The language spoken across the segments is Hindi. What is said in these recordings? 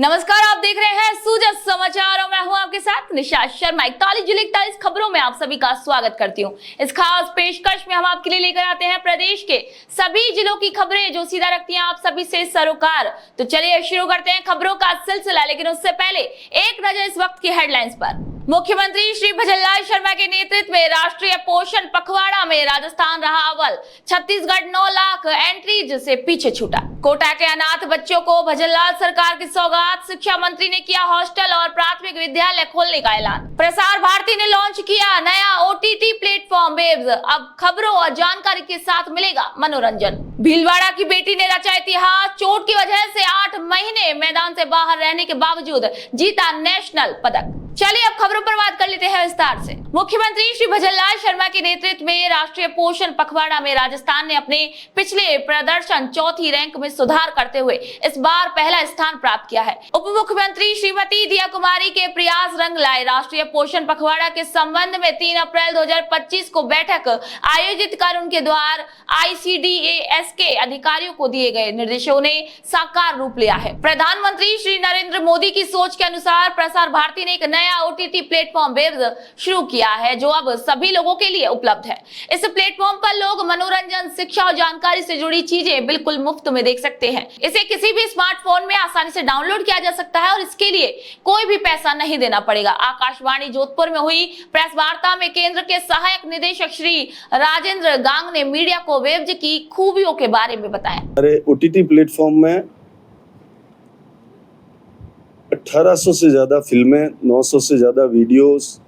नमस्कार, आप देख रहे हैं सूजत समाचार और मैं हूं आपके साथ निशा शर्मा। 41 जिले 41 खबरों में आप सभी का स्वागत करती हूं। इस खास पेशकश में हम आपके लिए लेकर आते हैं प्रदेश के सभी जिलों की खबरें जो सीधा रखती हैं आप सभी से सरोकार। तो चलिए शुरू करते हैं खबरों का सिलसिला, लेकिन उससे पहले एक नजर इस वक्त की हेडलाइंस पर। मुख्यमंत्री श्री भजनलाल शर्मा के नेतृत्व में राष्ट्रीय पोषण पखवाड़ा में राजस्थान रहा अव्वल। छत्तीसगढ़ 9 लाख एंट्रीज से पीछे छूटा। कोटा के अनाथ बच्चों को भजनलाल सरकार की सौगात। शिक्षा मंत्री ने किया हॉस्टल और प्राथमिक विद्यालय खोलने का ऐलान। प्रसार भारती ने लॉन्च किया नया OTT प्लेटफॉर्म वेब्स। अब खबरों और जानकारी के साथ मिलेगा मनोरंजन। भीलवाड़ा की बेटी ने रचा इतिहास। चोट की वजह से 8 महीने मैदान से बाहर रहने के बावजूद जीता नेशनल पदक। चलिए अब खबरों पर बात कर लेते हैं विस्तार से। मुख्यमंत्री श्री भजनलाल शर्मा के नेतृत्व में राष्ट्रीय पोषण पखवाड़ा में राजस्थान ने अपने पिछले प्रदर्शन चौथी रैंक में सुधार करते हुए इस बार पहला स्थान प्राप्त किया है। उप मुख्यमंत्री श्रीमती दिया कुमारी के प्रयास रंग लाए। राष्ट्रीय पोषण पखवाड़ा के संबंध में 3 अप्रैल 2025 को बैठक आयोजित कर उनके द्वारा ICDAS के अधिकारियों को दिए गए निर्देशों ने साकार रूप लिया है। प्रधानमंत्री श्री नरेंद्र मोदी की सोच के अनुसार प्रसार भारती ने एक नया OTT प्लेटफॉर्म वेब्स शुरू किया है जो अब सभी लोगों के लिए उपलब्ध है। इस प्लेटफॉर्म पर लोग मनोरंजन, शिक्षा और जानकारी से जुड़ी चीजें बिल्कुल मुफ्त में देख सकते हैं। इसे किसी भी स्मार्टफोन में आसानी से डाउनलोड किया जा सकता है और इसके लिए कोई भी पैसा नहीं देना पड़ेगा। आकाशवाणी जोधपुर में हुई प्रेस वार्ता में केंद्र के सहायक निदेशक श्री राजेंद्र गांग ने मीडिया को वेब्स की खूबियों के बारे में बताया। हमारे OTT प्लेटफॉर्म में 1800 से ज्यादा फिल्में, 900 से ज्यादा वीडियोस,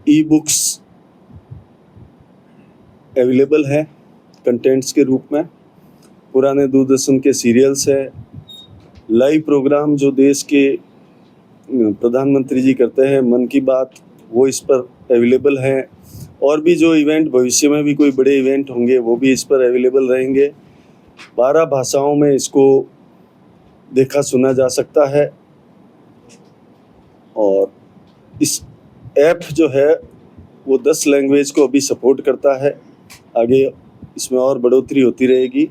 ई-बुक्स अवेलेबल है कंटेंट्स के रूप में। पुराने दूरदर्शन के सीरियल्स है, लाइव प्रोग्राम जो देश के प्रधानमंत्री जी करते हैं, मन की बात, वो इस पर अवेलेबल है। और भी जो इवेंट भविष्य में भी कोई बड़े इवेंट होंगे वो भी इस पर अवेलेबल रहेंगे। 12 भाषाओं में इसको देखा सुना जा सकता है। और इस ऐप जो है वो 10 लैंग्वेज को अभी सपोर्ट करता है। आगे इसमें और बढ़ोतरी होती रहेगी।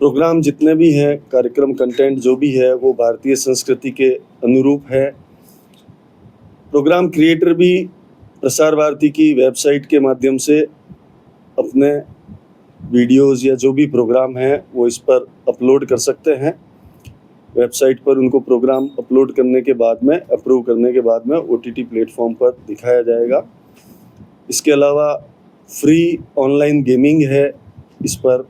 प्रोग्राम जितने भी हैं, कार्यक्रम, कंटेंट जो भी है वो भारतीय संस्कृति के अनुरूप है। प्रोग्राम क्रिएटर भी प्रसार भारती की वेबसाइट के माध्यम से अपने वीडियोस या जो भी प्रोग्राम है वो इस पर अपलोड कर सकते हैं। वेबसाइट पर उनको प्रोग्राम अपलोड करने के बाद में, अप्रूव करने के बाद में OTT प्लेटफॉर्म पर दिखाया जाएगा। इसके अलावा फ्री ऑनलाइन गेमिंग है इस पर।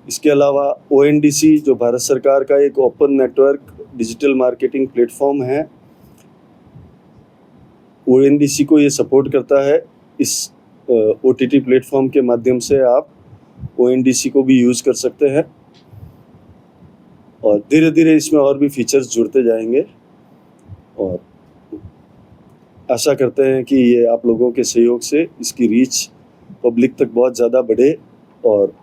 इसके अलावा ONDC जो भारत सरकार का एक open network digital marketing platform है, ONDC को ये सपोर्ट करता है। इस OTT प्लेटफॉर्म के माध्यम से आप ONDC को भी यूज़ कर सकते हैं और धीरे धीरे इसमें और भी फीचर्स जुड़ते जाएंगे। और आशा करते हैं कि ये आप लोगों के सहयोग से इसकी रीच पब्लिक तक बहुत ज़्यादा बढ़े और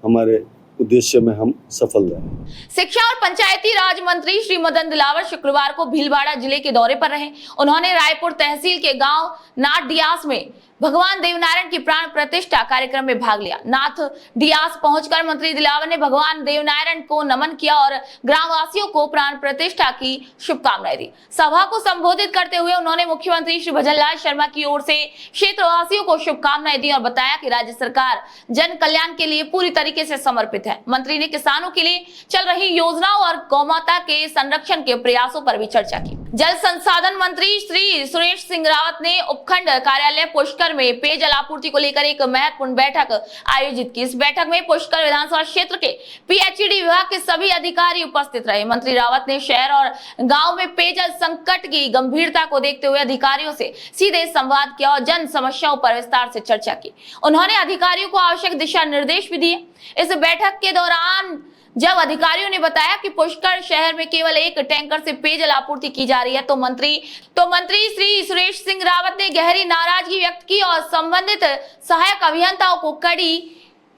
हमारे उद्देश्य में हम सफल रहे। शिक्षा और पंचायती राज मंत्री श्री मदन दिलावर शुक्रवार को भीलवाड़ा जिले के दौरे पर रहे। उन्होंने रायपुर तहसील के गांव नाथ डियास में भगवान देवनारायण की प्राण प्रतिष्ठा कार्यक्रम में भाग लिया। नाथ डियास पहुंचकर मंत्री दिलावर ने भगवान देवनारायण को नमन किया और ग्रामवासियों को प्राण प्रतिष्ठा की शुभकामनाएं दी। सभा को संबोधित करते हुए उन्होंने मुख्यमंत्री श्री भजनलाल शर्मा की ओर से क्षेत्रवासियों को शुभकामनाएं दी और बताया कि राज्य सरकार जन कल्याण के लिए पूरी तरीके से समर्पित है। मंत्री ने किसानों के लिए चल रही योजनाओं और गौमाता के संरक्षण के प्रयासों पर भी चर्चा की। जल संसाधन मंत्री श्री सुरेश सिंह रावत ने उपखंड कार्यालय पुष्कर में पेयजल आपूर्ति को लेकर एक महत्वपूर्ण बैठक आयोजित की। इस बैठक में पुष्कर विधानसभा क्षेत्र के PHED विभाग के सभी अधिकारी उपस्थित रहे। मंत्री रावत ने शहर और गांव में पेयजल संकट की गंभीरता को देखते हुए अधिकारियों से सीधे संवाद किया और जन समस्याओं पर विस्तार से चर्चा की। उन्होंने अधिकारियों को आवश्यक दिशा निर्देश भी दिए। इस बैठक के दौरान जब अधिकारियों ने बताया कि पुष्कर शहर में केवल एक टैंकर से पेयजल आपूर्ति की जा रही है तो मंत्री श्री सुरेश सिंह रावत ने गहरी नाराजगी व्यक्त की और संबंधित सहायक अभियंताओं को कड़ी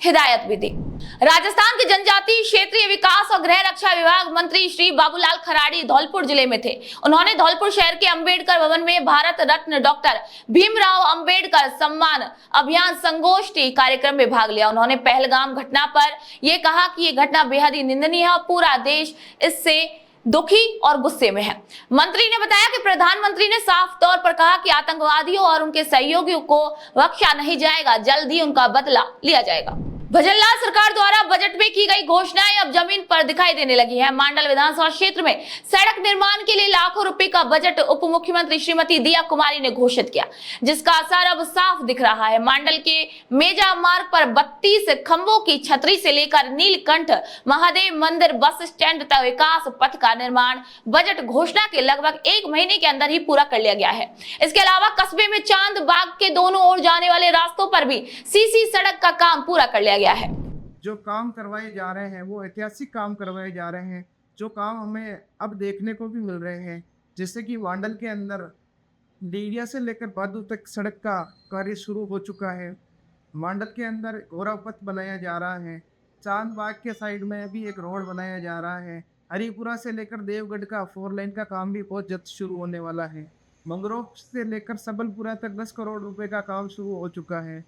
हिदायत भी दी। राजस्थान के जनजातीय क्षेत्रीय विकास और गृह रक्षा विभाग मंत्री श्री बाबूलाल खराड़ी धौलपुर जिले में थे। उन्होंने धौलपुर शहर के अंबेडकर भवन में भारत रत्न डॉक्टर भीमराव अंबेडकर सम्मान अभियान संगोष्ठी कार्यक्रम में भाग लिया। उन्होंने पहलगाम घटना पर यह कहा कि यह घटना बेहद ही निंदनीय है और पूरा देश इससे दुखी और गुस्से में है। मंत्री ने बताया कि प्रधानमंत्री ने साफ तौर पर कहा कि आतंकवादियों और उनके सहयोगियों को बख्शा नहीं जाएगा, जल्द ही उनका बदला लिया जाएगा। भजनलाल सरकार द्वारा बजट में की गई घोषणाएं अब जमीन पर दिखाई देने लगी है। मांडल विधानसभा क्षेत्र में सड़क निर्माण के लिए लाखों रुपए का बजट उप मुख्यमंत्री श्रीमती दिया कुमारी ने घोषित किया, जिसका असर अब साफ दिख रहा है। मांडल के मेजा मार्ग पर 32 खंभों की छतरी से लेकर नीलकंठ महादेव मंदिर बस स्टैंड तक विकास पथ का निर्माण बजट घोषणा के लगभग 1 महीने के अंदर ही पूरा कर लिया गया है। इसके अलावा कस्बे में चांद बाग के दोनों ओर जाने वाले रास्तों पर भी सीसी सड़क का काम पूरा कर लिया गया है। जो काम करवाए जा रहे हैं वो ऐतिहासिक काम करवाए जा रहे हैं, जो काम हमें अब देखने को भी मिल रहे हैं, जैसे कि वांडल के अंदर डीडिया से लेकर बादू तक सड़क का कार्य शुरू हो चुका है। वांडल के अंदर गोरापथ बनाया जा रहा है। चांद बाग के साइड में भी एक रोड बनाया जा रहा है। हरिपुरा से लेकर देवगढ़ का 4 लाइन का काम भी बहुत जल्द शुरू होने वाला है। मंगरोह से लेकर सबलपुरा तक 10 करोड़ रुपए का काम शुरू हो चुका है।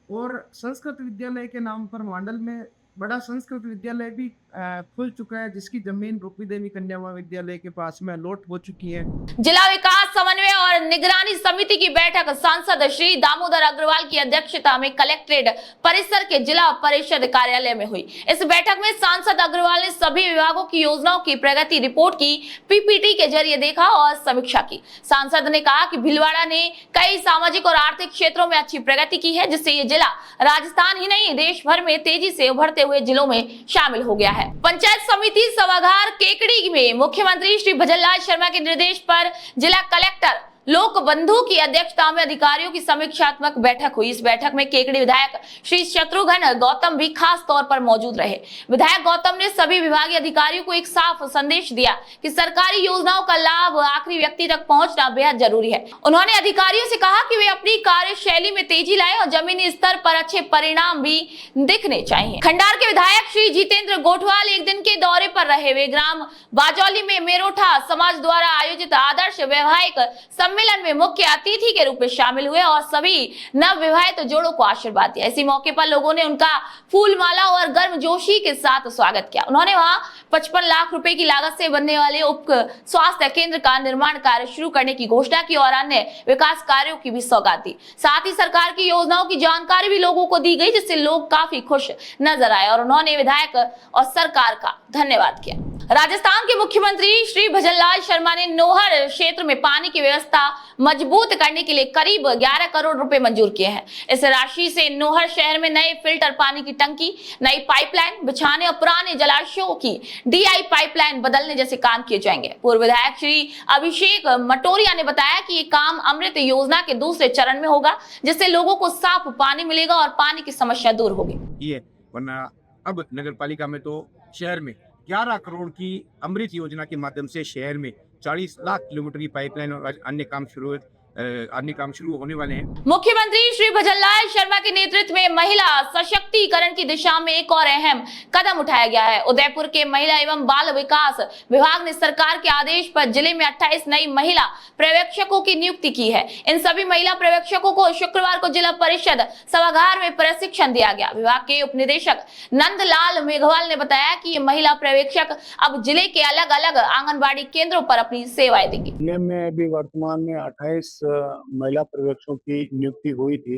और संस्कृत विद्यालय के नाम पर मांडल में बड़ा संस्कृत विद्यालय भी खुल चुका है, जिसकी जमीन रूपी देवी कन्या महाविद्यालय के पास में अलॉट हो चुकी है। जिला विकास समन्वय और निगरानी समिति की बैठक सांसद श्री दामोदर अग्रवाल की अध्यक्षता में कलेक्ट्रेट परिसर के जिला परिषद कार्यालय में हुई। इस बैठक में सांसद अग्रवाल ने सभी विभागों की योजनाओं की प्रगति रिपोर्ट की पीपीटी के जरिए देखा और समीक्षा की। सांसद ने कहा कि भीलवाड़ा ने कई सामाजिक और आर्थिक क्षेत्रों में अच्छी प्रगति की है, जिससे ये जिला राजस्थान ही नहीं देश भर में तेजी से उभरते हुए जिलों में शामिल हो गया है। पंचायत समिति सभागार केकड़ी में मुख्यमंत्री श्री भजनलाल शर्मा के निर्देश पर जिला कलेक्टर लोक बंधु की अध्यक्षता में अधिकारियों की समीक्षात्मक बैठक हुई। इस बैठक में केकड़ी विधायक श्री शत्रुघ्न गौतम भी खास तौर पर मौजूद रहे। विधायक गौतम ने सभी विभागीय अधिकारियों को एक साफ संदेश दिया कि सरकारी योजनाओं का लाभ आखिरी व्यक्ति तक पहुंचना बेहद जरूरी है। उन्होंने अधिकारियों से कहा कि वे अपनी कार्यशैली में तेजी लाएं और जमीनी स्तर पर अच्छे परिणाम भी दिखने चाहिए। खंडार के विधायक श्री जितेंद्र गोठवाल एक दिन के दौरे पर रहे। वे ग्राम बाजौली में मेरोठा समाज द्वारा आयोजित आदर्श वैवाहिक सम्मेलन में मुख्य अतिथि के रूप में शामिल हुए और सभी नव विवाहित जोड़ों को आशीर्वाद दिया। इसी मौके पर लोगों ने उनका फूल माला और गर्मजोशी के साथ स्वागत किया। उन्होंने वहां 55 लाख रुपए की लागत से बनने वाले उप स्वास्थ्य केंद्र का निर्माण कार्य शुरू करने की घोषणा की और अन्य विकास कार्यों की भी सौगात दी। साथ ही सरकार की योजनाओं की जानकारी भी लोगों को दी गई, जिससे लोग काफी खुश नजर आए और उन्होंने विधायक और सरकार का धन्यवाद किया। राजस्थान के मुख्यमंत्री श्री भजनलाल शर्मा ने नोहर क्षेत्र में पानी की व्यवस्था मजबूत करने के लिए करीब 11 करोड़ रुपए मंजूर किए हैं। इस राशि से नोहर शहर में नए फिल्टर पानी की टंकी, नई पाइपलाइन बिछाने और पुराने जलाशयों की डीआई पाइपलाइन बदलने जैसे काम किए जाएंगे। पूर्व विधायक श्री अभिषेक मटोरिया ने बताया कि ये काम अमृत योजना के दूसरे चरण में होगा, जिससे लोगों को साफ पानी मिलेगा और पानी की समस्या दूर होगी। वरना अब नगर पालिका में तो शहर में 11 करोड़ की अमृत योजना के माध्यम से शहर में 40 लाख किलोमीटर की पाइपलाइन और अन्य काम शुरू होने वाले हैं। मुख्यमंत्री श्री भजनलाल शर्मा के नेतृत्व में महिला सशक्तिकरण की दिशा में एक और अहम कदम उठाया गया है। उदयपुर के महिला एवं बाल विकास विभाग ने सरकार के आदेश पर जिले में 28 नई महिला पर्यवेक्षकों की नियुक्ति की है। इन सभी महिला पर्यवेक्षकों को शुक्रवार को जिला परिषद सभागार में प्रशिक्षण दिया गया। विभाग के उप निदेशक नंदलाल मेघवाल ने बताया कि ये महिला पर्यवेक्षक अब जिले के अलग अलग आंगनबाड़ी केंद्रों पर अपनी सेवाएं देंगी। जिले में भी वर्तमान में 28 महिला पर्यवेक्षकों की नियुक्ति हुई थी,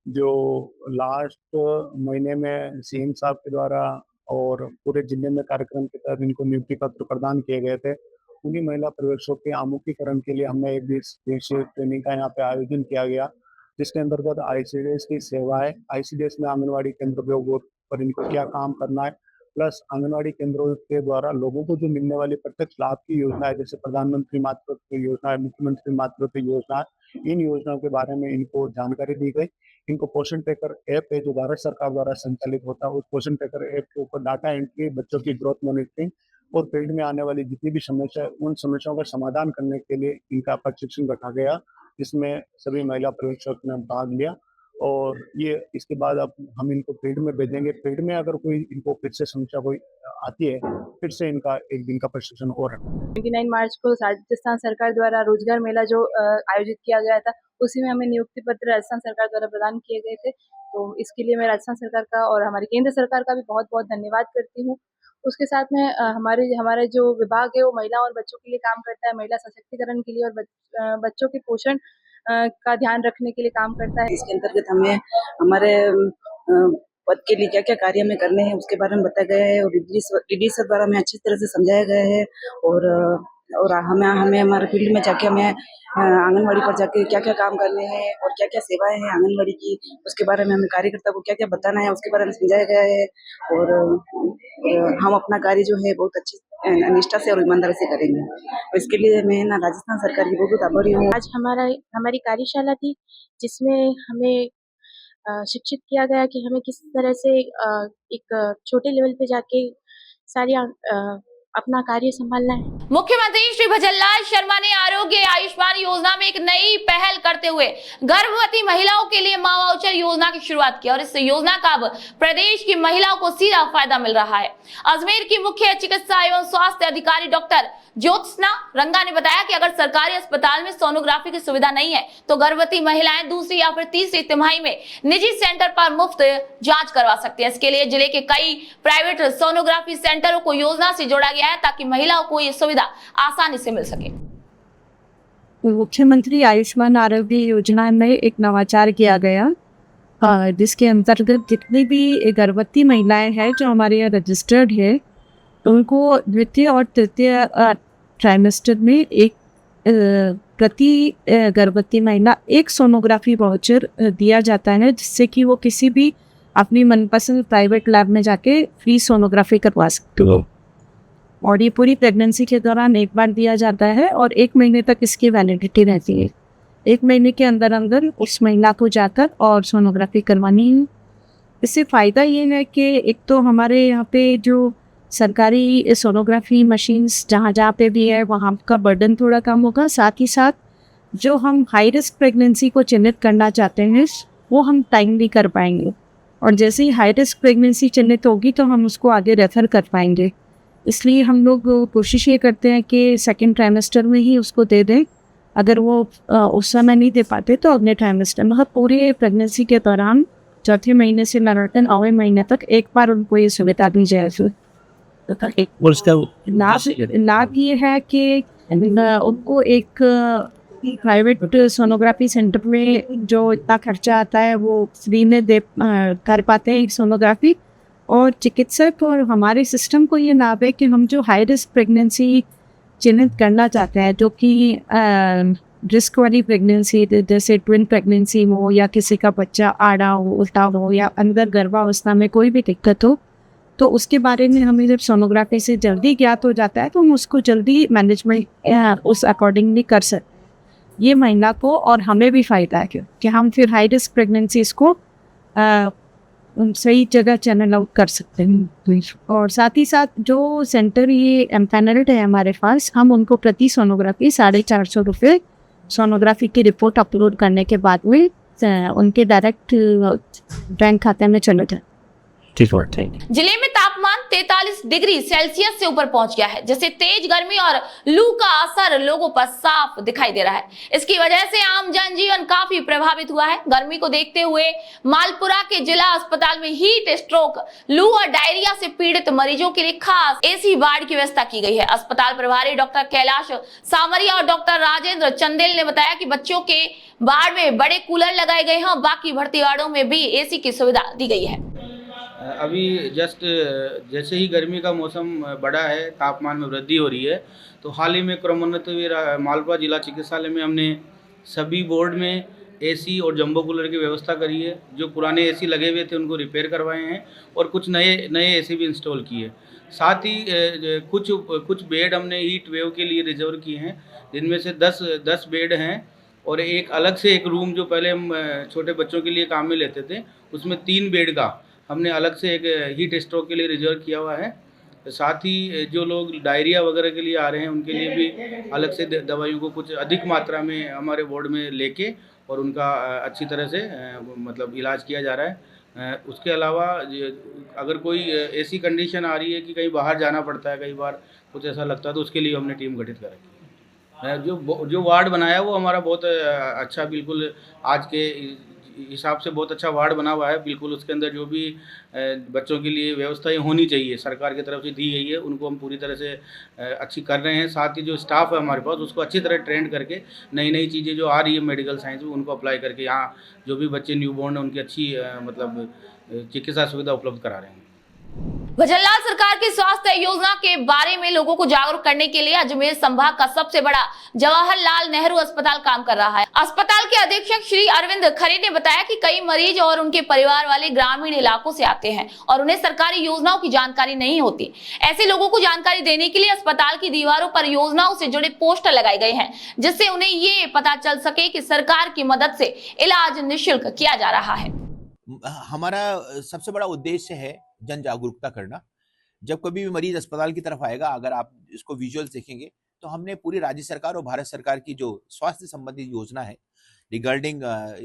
जो लास्ट महीने में सीएम साहब के द्वारा और पूरे जिले में कार्यक्रम के तहत इनको नियुक्ति पत्र प्रदान किए गए थे। उन्हीं महिला पर्यवेक्षकों के आमुखीकरण के लिए हमने एक दिवसीय ट्रेनिंग का यहाँ पे आयोजन किया गया, जिसके अंतर्गत आईसीडीएस की सेवाएं, आईसीडीएस में आंगनबाड़ी केंद्र पर इनको क्या काम करना है, प्लस आंगनबाड़ी केंद्रों के द्वारा लोगों को जो मिलने वाली प्रत्यक्ष लाभ की योजना है, जैसे प्रधानमंत्री मातृत्व योजना है, मुख्यमंत्री मातृत्व योजना है, इन योजनाओं के बारे में इनको जानकारी दी गई। इनको पोषण ट्रैकर ऐप है जो भारत सरकार द्वारा संचालित होता है, उस पोषण ट्रैकर ऐप के ऊपर डाटा एंट्री, बच्चों की ग्रोथ मॉनिटरिंग और फील्ड में आने वाली जितनी भी समस्या, उन समस्याओं का समाधान करने के लिए इनका प्रशिक्षण रखा गया, जिसमें सभी महिला पर्यवेक्षक ने भाग लिया और ये इसके बाद अब हम इनको फील्ड में भेजेंगे। फील्ड में अगर कोई इनको फिर से समस्या कोई आती है, फिर से इनका एक दिन का प्रशिक्षण और 29 मार्च को राजस्थान सरकार द्वारा रोजगार मेला जो आयोजित किया गया था, उसी में हमें नियुक्ति पत्र राजस्थान सरकार द्वारा प्रदान किए गए थे। तो इसके लिए मैं राजस्थान सरकार का और हमारी केंद्र सरकार का भी बहुत बहुत धन्यवाद करती हूँ। उसके साथ में हमारे जो विभाग है वो महिला और बच्चों के लिए काम करता है, महिला सशक्तिकरण के लिए और बच्चों के पोषण का ध्यान रखने के लिए काम करता है। इसके अंतर्गत हमें हमारे पद के लिए क्या क्या कार्य हमें करने हैं उसके बारे में बताया गया है और डीडी सर द्वारा हमें अच्छी तरह से समझाया गया है और हमें हमारे फील्ड में जाके हमें आंगनवाड़ी पर जाके क्या क्या काम करने हैं और क्या क्या सेवाएं हैं आंगनवाड़ी की, उसके बारे में हमें कार्यकर्ता को क्या क्या बताना है उसके बारे में समझाया गया है और हम अपना कार्य जो है बहुत अच्छी निष्ठा से और ईमानदारी से करेंगे। और इसके लिए मैं ना राजस्थान सरकार की बहुत आभारी हूँ। आज हमारी कार्यशाला थी जिसमें हमें शिक्षित किया गया कि हमें किस तरह से एक छोटे लेवल पे जाके सारी अपना कार्य संभालना है। मुख्यमंत्री श्री भजनलाल शर्मा ने आरोग्य आयुष्मान योजना में एक नई पहल करते हुए गर्भवती महिलाओं के लिए मां वाउचर योजना की शुरुआत की और इस योजना का अब प्रदेश की महिलाओं को सीधा फायदा मिल रहा है। अजमेर की मुख्य चिकित्सा एवं स्वास्थ्य अधिकारी डॉक्टर ज्योत्सना रंगा ने बताया कि अगर सरकारी अस्पताल में सोनोग्राफी की सुविधा नहीं है तो गर्भवती महिलाएं दूसरी या फिर तीसरी तिमाही में निजी सेंटर पर मुफ्त जांच करवा सकती हैं। इसके लिए जिले के कई प्राइवेट सोनोग्राफी सेंटरों को योजना से जोड़ा गया है ताकि महिलाओं को ये सुविधा आसानी से मिल सके। मुख्यमंत्री आयुष्मान आरोग्य योजना में एक नवाचार किया गया जिसके अंतर्गत जितनी भी गर्भवती महिलाएं हैं जो हमारे यहाँ रजिस्टर्ड है उनको द्वितीय और तृतीय ट्राइमेस्टर में एक प्रति गर्भवती महिला एक सोनोग्राफी वाउचर दिया जाता है जिससे कि वो किसी भी अपनी मनपसंद प्राइवेट लैब में जाके फ्री सोनोग्राफी करवा सकते हो और ये पूरी प्रेगनेंसी के दौरान एक बार दिया जाता है और 1 महीने तक इसकी वैलिडिटी रहती है। 1 महीने के अंदर अंदर उस महिला को जाकर और सोनोग्राफी करवानी है। इससे फ़ायदा ये है कि एक तो हमारे यहाँ पे जो सरकारी सोनोग्राफी मशीन्स जहाँ पे भी है वहाँ का बर्डन थोड़ा कम होगा। साथ ही साथ जो हम हाई रिस्क प्रेगनेंसी को चिन्हित करना चाहते हैं वो हम टाइमली कर पाएंगे और जैसे ही हाई रिस्क प्रेगनेंसी चिन्हित होगी तो हम उसको आगे रेफर कर पाएंगे। इसलिए हम लोग कोशिश ये करते हैं कि सेकेंड ट्राइमेस्टर में ही उसको दे दें। अगर वो उस समय नहीं दे पाते तो अगले ट्राइमेस्टर में पूरे प्रेगनेंसी के दौरान चौथे महीने से लगाकर 9वें महीने तक एक बार उनको ये सुविधा दी जाए। लाभ ये है कि उनको एक प्राइवेट सोनोग्राफी सेंटर में जो इतना खर्चा आता है वो फ्री में कर पाते हैं सोनोग्राफी और चिकित्सक और हमारे सिस्टम को ये लाभ है कि हम जो हाई रिस्क प्रेगनेंसी चिन्हित करना चाहते हैं जो कि रिस्क वाली प्रेगनेंसी जैसे ट्विन प्रेगनेंसी हो या किसी का बच्चा आड़ा हो उल्टा हो या अंदर गर्भावस्था में कोई भी दिक्कत हो तो उसके बारे में हमें जब सोनोग्राफी से जल्दी ज्ञात हो जाता है तो हम उसको जल्दी मैनेजमेंट उस अकॉर्डिंगली कर सकते हैं। ये महिला को और हमें भी फ़ायदा है कि हम फिर हाई रिस्क प्रेगनेंसीज को सही जगह चैनल आउट कर सकते हैं। और साथ ही साथ जो सेंटर ये एम्पैनल्ड है हमारे पास हम उनको प्रति सोनोग्राफी 450 रुपये सोनोग्राफी की रिपोर्ट अपलोड करने के बाद में उनके डायरेक्ट बैंक खाते में चले जाए। जिले में तापमान 43 डिग्री सेल्सियस से ऊपर पहुंच गया है जिससे तेज गर्मी और लू का असर लोगों पर साफ दिखाई दे रहा है। इसकी वजह से आम जनजीवन काफी प्रभावित हुआ है। गर्मी को देखते हुए मालपुरा के जिला अस्पताल में हीट स्ट्रोक, लू और डायरिया से पीड़ित मरीजों के लिए खास एसी वार्ड की व्यवस्था की गई है। अस्पताल प्रभारी डॉक्टर कैलाश सामरिया और डॉक्टर राजेंद्र चंदेल ने बताया कि बच्चों के वार्ड में बड़े कूलर लगाए गए हैं और बाकी भर्ती वार्डों में भी एसी की सुविधा दी गई है। अभी जस्ट जैसे ही गर्मी का मौसम बढ़ा है, तापमान में वृद्धि हो रही है, तो हाल ही में क्रमोन्नत मालपुरा जिला चिकित्सालय में हमने सभी बोर्ड में एसी और जंबो कूलर की व्यवस्था करी है। जो पुराने एसी लगे हुए थे उनको रिपेयर करवाए हैं और कुछ नए एसी भी इंस्टॉल किए। साथ ही कुछ बेड हमने हीट वेव के लिए रिजर्व किए हैं जिनमें से 10 बेड हैं और एक अलग से एक रूम जो पहले हम छोटे बच्चों के लिए काम में लेते थे उसमें 3 बेड का हमने अलग से एक हीट स्ट्रोक के लिए रिजर्व किया हुआ है। साथ ही जो लोग डायरिया वगैरह के लिए आ रहे हैं उनके लिए भी अलग से दवाइयों को कुछ अधिक मात्रा में हमारे वार्ड में लेके और उनका अच्छी तरह से मतलब इलाज किया जा रहा है। उसके अलावा अगर कोई ऐसी कंडीशन आ रही है कि कहीं बाहर जाना पड़ता है, कई बार कुछ ऐसा लगता है, तो उसके लिए हमने टीम गठित कर रखी है। जो वार्ड बनाया वो हमारा बहुत अच्छा, बिल्कुल आज के हिसाब से बहुत अच्छा वार्ड बना हुआ है। बिल्कुल उसके अंदर जो भी बच्चों के लिए व्यवस्थाएं होनी चाहिए सरकार की तरफ से दी गई है, उनको हम पूरी तरह से अच्छी कर रहे हैं। साथ ही जो स्टाफ है हमारे पास उसको अच्छी तरह ट्रेंड करके नई नई चीज़ें जो आ रही है मेडिकल साइंस में उनको अप्लाई करके यहाँ जो भी बच्चे न्यूबॉर्न हैं उनकी अच्छी मतलब चिकित्सा सुविधा उपलब्ध करा रहे हैं। भजनलाल सरकार की स्वास्थ्य योजना के बारे में लोगों को जागरूक करने के लिए अजमेर संभाग का सबसे बड़ा जवाहरलाल नेहरू अस्पताल काम कर रहा है। अस्पताल के अधीक्षक श्री अरविंद खरे ने बताया कि कई मरीज और उनके परिवार वाले ग्रामीण इलाकों से आते हैं और उन्हें सरकारी योजनाओं की जानकारी नहीं होती। ऐसे लोगों को जानकारी देने के लिए अस्पताल की दीवारों पर योजनाओं से जुड़े पोस्टर लगाए गए हैं, जिससे उन्हें ये पता चल सके कि सरकार की मदद से इलाज निःशुल्क किया जा रहा है। हमारा सबसे बड़ा उद्देश्य है जन जागरूकता करना। जब कभी भी मरीज अस्पताल की तरफ आएगा, अगर आप इसको विजुअल देखेंगे तो हमने पूरी राज्य सरकार और भारत सरकार की जो स्वास्थ्य संबंधी योजना है रिगार्डिंग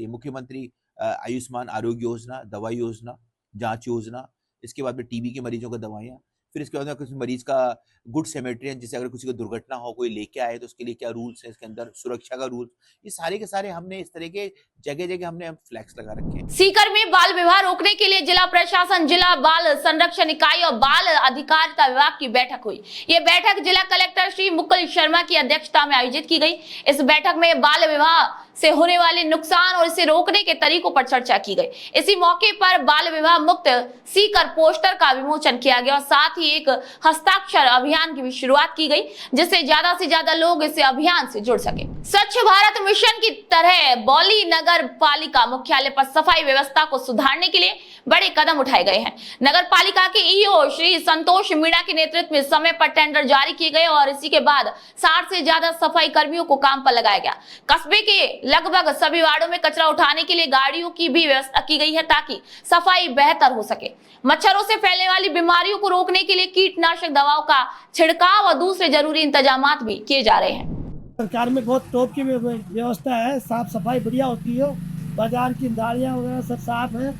मुख्यमंत्री आयुष्मान आरोग्य योजना, दवाई योजना, जांच योजना, इसके बाद में टीबी के मरीजों को दवाइयाँ, फिर इसके बाद में किसी मरीज का गुड सेमेट्रियन, जिससे अगर किसी को दुर्घटना हो, कोई लेके आए तो उसके लिए क्या रूल्स है, इसके अंदर सुरक्षा का रूल, ये सारे के सारे हमने इस तरह के जगह जगह हमने फ्लैक्स लगा रखे हैं। सीकर में बाल विवाह रोकने के लिए जिला प्रशासन, जिला बाल संरक्षण इकाई और बाल अधिकारिता विभाग की बैठक हुई। ये बैठक जिला कलेक्टर श्री मुकुल शर्मा की अध्यक्षता में आयोजित की गई। इस बैठक में बाल विवाह से होने वाले नुकसान और इसे रोकने के तरीकों पर चर्चा की गई। इसी मौके पर बाल विवाह मुक्त सीकर पोस्टर का विमोचन किया गया और साथ ही एक हस्ताक्षर अभियान की भी शुरुआत की गई, जिससे ज्यादा से ज्यादा लोग इस अभियान से जुड़ सके। स्वच्छ भारत मिशन की तरह बौली नगर पालिका मुख्यालय पर सफाई व्यवस्था को सुधारने के लिए बड़े कदम उठाए गए हैं। नगर पालिका के ईओ श्री संतोष मीणा के नेतृत्व में समय पर टेंडर जारी किए गए और इसी के बाद 60 से ज्यादा सफाई कर्मियों को काम पर लगाया गया। कस्बे के लगभग सभी वार्डों में कचरा उठाने के लिए गाड़ियों की भी व्यवस्था की गई है ताकि सफाई बेहतर हो सके। मच्छरों से फैलने वाली बीमारियों को रोकने के लिए कीटनाशक दवाओं का छिड़काव और दूसरे जरूरी इंतजाम भी किए जा रहे हैं। सरकार में बहुत टॉप की व्यवस्था है, साफ सफाई बढ़िया होती है, बाजार की नालियाँ वगैरह सब साफ है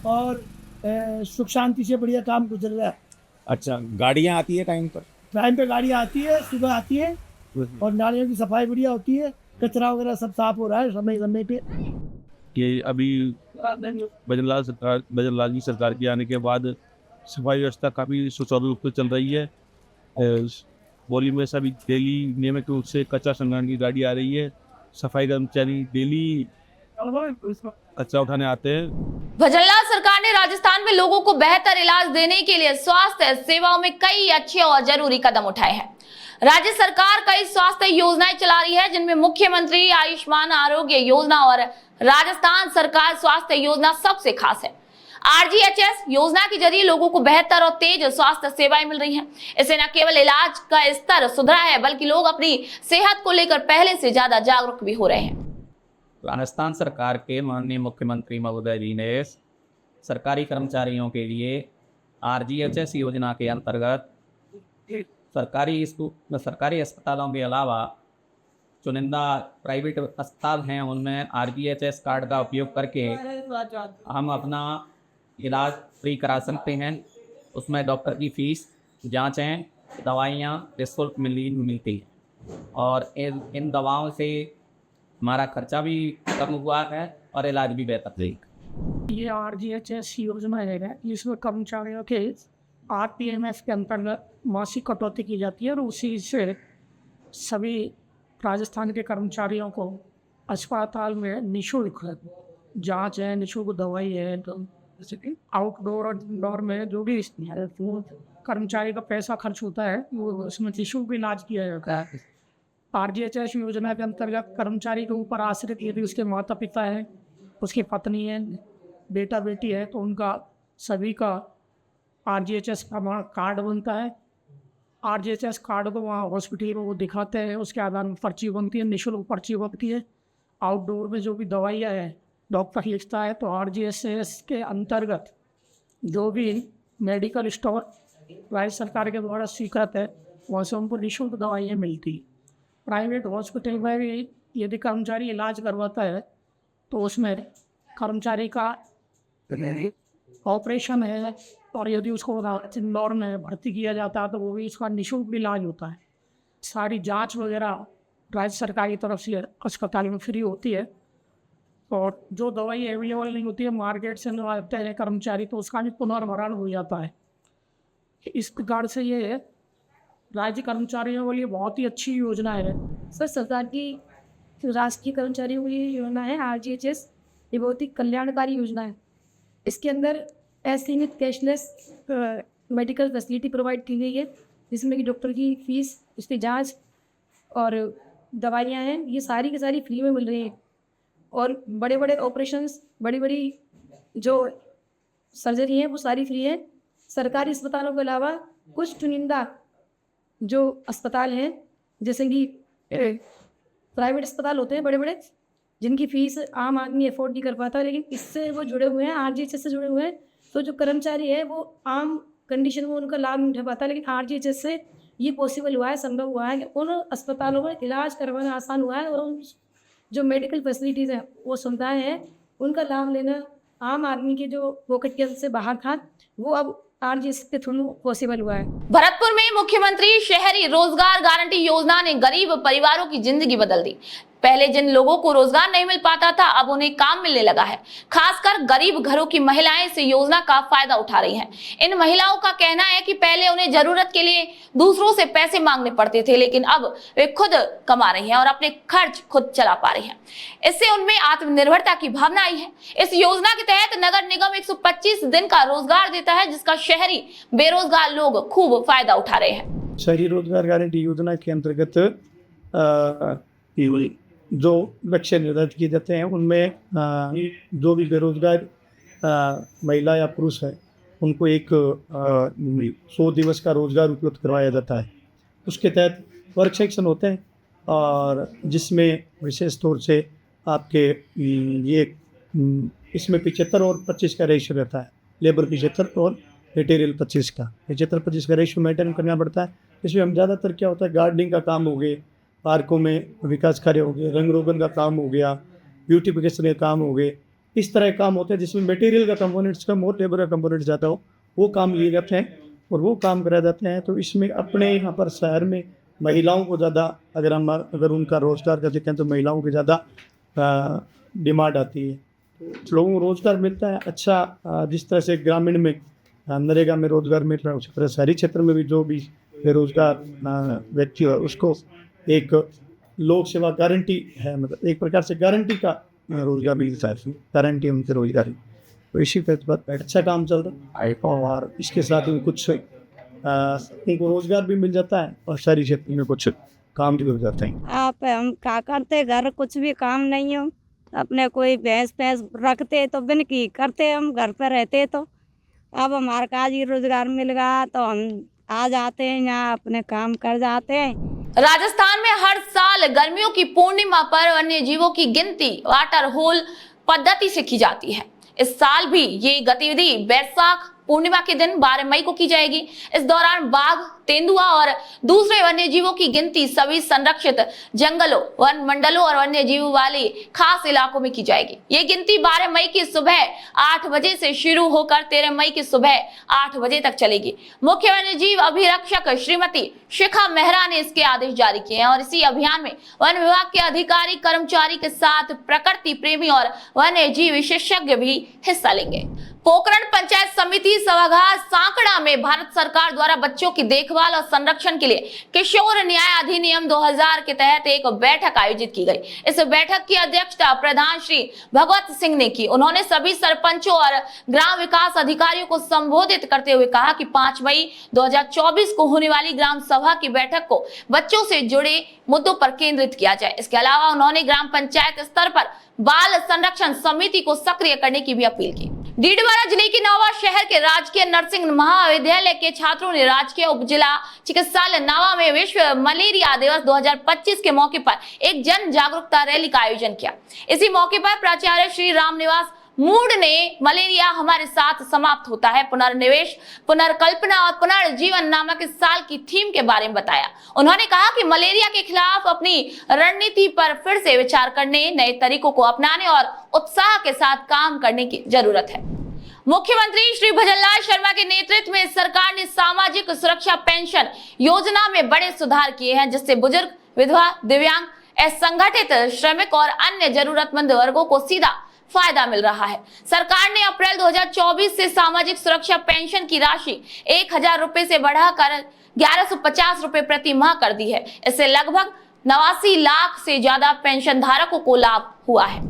और सुख शांति से बढ़िया काम गुजर रहा है। अच्छा, गाड़ियाँ आती है टाइम पर? टाइम पे गाड़ियाँ आती है, सुबह आती है और नालियों की सफाई बढ़िया होती है, कचरा वगैरह सब साफ हो रहा है समय समय पे। कि अभी भजनलाल जी सरकार के आने के बाद सफाई व्यवस्था काफ़ी सुचारू रूप से चल रही है। बौली में सभी डेली नियमित रूप से कचरा संग्रहण की गाड़ी आ रही है, सफाई कर्मचारी डेली कचरा उठाने आते हैं। भजनलाल सरकार ने राजस्थान में लोगों को बेहतर इलाज देने के लिए स्वास्थ्य सेवाओं में कई अच्छे और जरूरी कदम उठाए हैं। राज्य सरकार कई स्वास्थ्य योजनाएं चला रही है, जिनमें मुख्यमंत्री आयुष्मान आरोग्य योजना और राजस्थान सरकार स्वास्थ्य योजना सबसे खास है। RGHS योजना के जरिए लोगों को बेहतर और तेज स्वास्थ्य सेवाएं मिल रही हैं। इससे न केवल इलाज का स्तर सुधरा है, बल्कि लोग अपनी सेहत को लेकर पहले से ज्यादा जागरूक भी हो रहे हैं। राजस्थान सरकार के माननीय मुख्यमंत्री महोदय जी ने सरकारी कर्मचारियों के लिए RGHS योजना के अंतर्गत सरकारी अस्पतालों के अलावा चुनिंदा प्राइवेट अस्पताल हैं, उनमें RGHS कार्ड का उपयोग करके हम अपना इलाज फ्री करा सकते हैं। उसमें डॉक्टर की फीस, जांचें, दवाइयाँ निःशुल्क मिलती हैं और इन दवाओं से हमारा खर्चा भी कम हुआ है और इलाज भी बेहतर है। ये RGHS योजना है, इसमें कर्मचारियों के RPMF के अंतर्गत मासिक कटौती की जाती है और उसी से सभी राजस्थान के कर्मचारियों को अस्पताल में निःशुल्क जांच है, निःशुल्क दवाई है, तो आउटडोर और इंडोर में जो भी कर्मचारी का पैसा खर्च होता है वो उसमें निःशुल्क इलाज किया जाता है। RGHS योजना के अंतर्गत कर्मचारी के ऊपर आश्रित यदि उसके माता पिता हैं, उसकी पत्नी है, बेटा बेटी है, तो उनका सभी का RGHS का कार्ड बनता है। RGHS कार्ड को वहाँ हॉस्पिटल में वो दिखाते हैं, उसके आधार में पर्ची बनती है, निःशुल्क पर्ची बनती है। आउटडोर में जो भी दवाइयाँ हैं डॉक्टर लिखता है, तो RGHS के अंतर्गत जो भी मेडिकल स्टोर राज्य सरकार के द्वारा स्वीकृत है, वहाँ से उनको निःशुल्क दवाइयाँ मिलती। प्राइवेट हॉस्पिटल में भी यदि कर्मचारी इलाज करवाता है तो उसमें कर्मचारी का ऑपरेशन है, और यदि उसको इंदौर में भर्ती किया जाता है तो वो भी उसका निःशुल्क इलाज होता है। सारी जांच वगैरह राज्य सरकार की तरफ से अस्पताल में फ्री होती है, और जो दवाई अवेलेबल नहीं होती है मार्केट से लाते हैं कर्मचारी तो उसका भी पुनर्भरण हो जाता है। इस प्रकार से ये राज्य कर्मचारियों के लिए बहुत ही अच्छी योजना है। सर, सरकार की राष्ट्रीय कर्मचारियों की योजना है RGHS, ये बहुत ही कल्याणकारी योजना है। इसके अंदर असीमित कैशलेस मेडिकल फैसिलिटी प्रोवाइड की गई है, जिसमें कि डॉक्टर की फीस, उसकी जांच और दवाइयाँ हैं, ये सारी की सारी फ्री में मिल रही हैं। और बड़े बड़े ऑपरेशंस, बड़ी बड़ी जो सर्जरी हैं वो सारी फ्री है। सरकारी अस्पतालों के अलावा कुछ चुनिंदा जो अस्पताल हैं, जैसे कि प्राइवेट अस्पताल होते हैं बड़े बड़े, जिनकी फ़ीस आम आदमी अफोर्ड नहीं कर पाता, लेकिन इससे वो जुड़े हुए हैं, RGHS से जुड़े हुए हैं, तो जो कर्मचारी है वो आम कंडीशन में उनका लाभ नहीं उठा पाता, लेकिन RGHS से ये पॉसिबल हुआ है, संभव हुआ है कि उन अस्पतालों में इलाज करवाना आसान हुआ है, और उन जो मेडिकल फैसिलिटीज़ हैं, वो सुविधाएँ हैं, उनका लाभ लेना आम आदमी के जो पॉकेट के से बाहर था, वो अब RGHS के थ्रू पॉसिबल हुआ है। भरतपुर में मुख्यमंत्री शहरी रोजगार गारंटी योजना ने गरीब परिवारों की जिंदगी बदल दी। पहले जिन लोगों को रोजगार नहीं मिल पाता था, अब उन्हें काम मिलने लगा है। खासकर गरीब घरों की महिलाएं इस योजना का फायदा उठा रही हैं। इन महिलाओं का कहना है कि पहले उन्हें जरूरत के लिए दूसरों से पैसे मांगने पड़ते थे, लेकिन अब वे खुद कमा रही हैं और अपने खर्च खुद चला पा रही हैं। इससे उनमें आत्मनिर्भरता की भावना आई है। इस योजना के तहत नगर निगम 125 दिन का रोजगार देता है, जिसका शहरी बेरोजगार लोग खूब फायदा उठा रहे हैं। शहरी रोजगार गारंटी योजना के अंतर्गत जो लक्ष्य निर्धारित किए जाते हैं, उनमें जो भी बेरोजगार महिला या पुरुष है, उनको एक 100 दिवस का रोजगार उपलब्ध करवाया जाता है। उसके तहत वर्क सेक्शन होते हैं, और जिसमें विशेष तौर से आपके ये इसमें 75 और 25 का रेशियो रहता है। लेबर 75 और मटेरियल 25 का, 75-25 का रेशियो मेंटेन करना पड़ता है। इसमें हम ज़्यादातर क्या होता है, गार्डनिंग का काम हो गए, पार्कों में विकास कार्य हो गए, रंग रोगन का काम हो गया, ब्यूटिफिकेशन के काम हो गए, इस तरह के काम होते हैं जिसमें मटेरियल का कंपोनेंट्स कम हो, लेबर का कंपोनेंट ज़्यादा हो, वो काम लिए जाते हैं और वो काम कराए जाते हैं। तो इसमें अपने यहाँ पर शहर में महिलाओं को ज़्यादा, अगर उनका रोज़गार का देखें तो महिलाओं की ज़्यादा डिमांड आती है, तो लोगों को रोज़गार मिलता है। अच्छा, जिस तरह से ग्रामीण में नरेगा में रोज़गार मिल रहा है, उसी तरह शहरी क्षेत्र में भी जो भी बेरोज़गार व्यक्ति है उसको एक लोक सेवा गारंटी है, मतलब एक प्रकार से गारंटी का रोजगार मिलता है, गारंटी उनके रोजगार। तो इसी पर अच्छा काम चल रहा है, और इसके साथ में कुछ उनको रोजगार भी मिल जाता है और शहरी क्षेत्र में कुछ काम भी हो जाता है। आप हम क्या करते, घर कुछ भी काम नहीं हो, अपने कोई भैंस रखते तो बिन की करते, हम घर पर रहते, तो अब हमारे काज ही रोजगार मिल गया तो हम आ जाते हैं यहाँ, अपने काम कर जाते हैं। राजस्थान में हर साल गर्मियों की पूर्णिमा पर वन्य जीवों की गिनती वाटर होल पद्धति से की जाती है। इस साल भी ये गतिविधि वैशाख पूर्णिमा के दिन 12 मई को की जाएगी। इस दौरान बाघ, तेंदुआ और दूसरे वन्य जीवों की गिनती सभी संरक्षित जंगलों, वन मंडलों और वन्य जीवों वाले खास इलाकों में की जाएगी। ये गिनती 12 मई की सुबह 8 बजे से शुरू होकर 13 मई की सुबह 8 बजे तक चलेगी। मुख्य वन्य जीव अभिरक्षक श्रीमती शिखा मेहरा ने इसके आदेश जारी किए हैं, और इसी अभियान में वन विभाग के अधिकारी कर्मचारी के साथ प्रकृति प्रेमी और वन्य जीव विशेषज्ञ भी हिस्सा लेंगे। पोखरण पंचायत समिति सभागार सांकड़ा में भारत सरकार द्वारा बच्चों की देखभाल और संरक्षण के लिए किशोर न्याय अधिनियम 2000 के तहत एक बैठक आयोजित की गई। इस बैठक की अध्यक्षता प्रधान श्री भगवत सिंह ने की। उन्होंने सभी सरपंचों और ग्राम विकास अधिकारियों को संबोधित करते हुए कहा कि 5 मई 2024 को होने वाली ग्राम सभा की बैठक को बच्चों से जुड़े मुद्दों पर केंद्रित किया जाए। इसके अलावा उन्होंने ग्राम पंचायत स्तर पर बाल संरक्षण समिति को सक्रिय करने की भी अपील की। डीडवाना जिले के नावा शहर के राजकीय नर्सिंग महाविद्यालय के छात्रों ने राजकीय उपजिला चिकित्सालय नावा में विश्व मलेरिया दिवस 2025 के मौके पर एक जन जागरूकता रैली का आयोजन किया। इसी मौके पर प्राचार्य श्री रामनिवास मूड ने मलेरिया हमारे साथ समाप्त होता है, पुनर्निवेश, पुनर्कल्पना और पुनर्जीवन नामक इस साल की थीम के बारे में बताया। उन्होंने कहा कि मलेरिया के खिलाफ अपनी रणनीति पर फिर से विचार करने, नए तरीकों को अपनाने और उत्साह के साथ काम करने की जरूरत है। मुख्यमंत्री श्री भजनलाल शर्मा के नेतृत्व में सरकार ने सामाजिक सुरक्षा पेंशन योजना में बड़े सुधार किए हैं, जिससे बुजुर्ग, विधवा, दिव्यांग, असंगठित श्रमिक और अन्य जरूरतमंद वर्गों को सीधा फायदा मिल रहा है। सरकार ने अप्रैल 2024 से सामाजिक सुरक्षा पेंशन की राशि 1000 रुपए से बढ़ाकर 1150 रुपए प्रति माह कर दी है। इससे लगभग 89 लाख से ज्यादा पेंशन धारकों को लाभ हुआ है।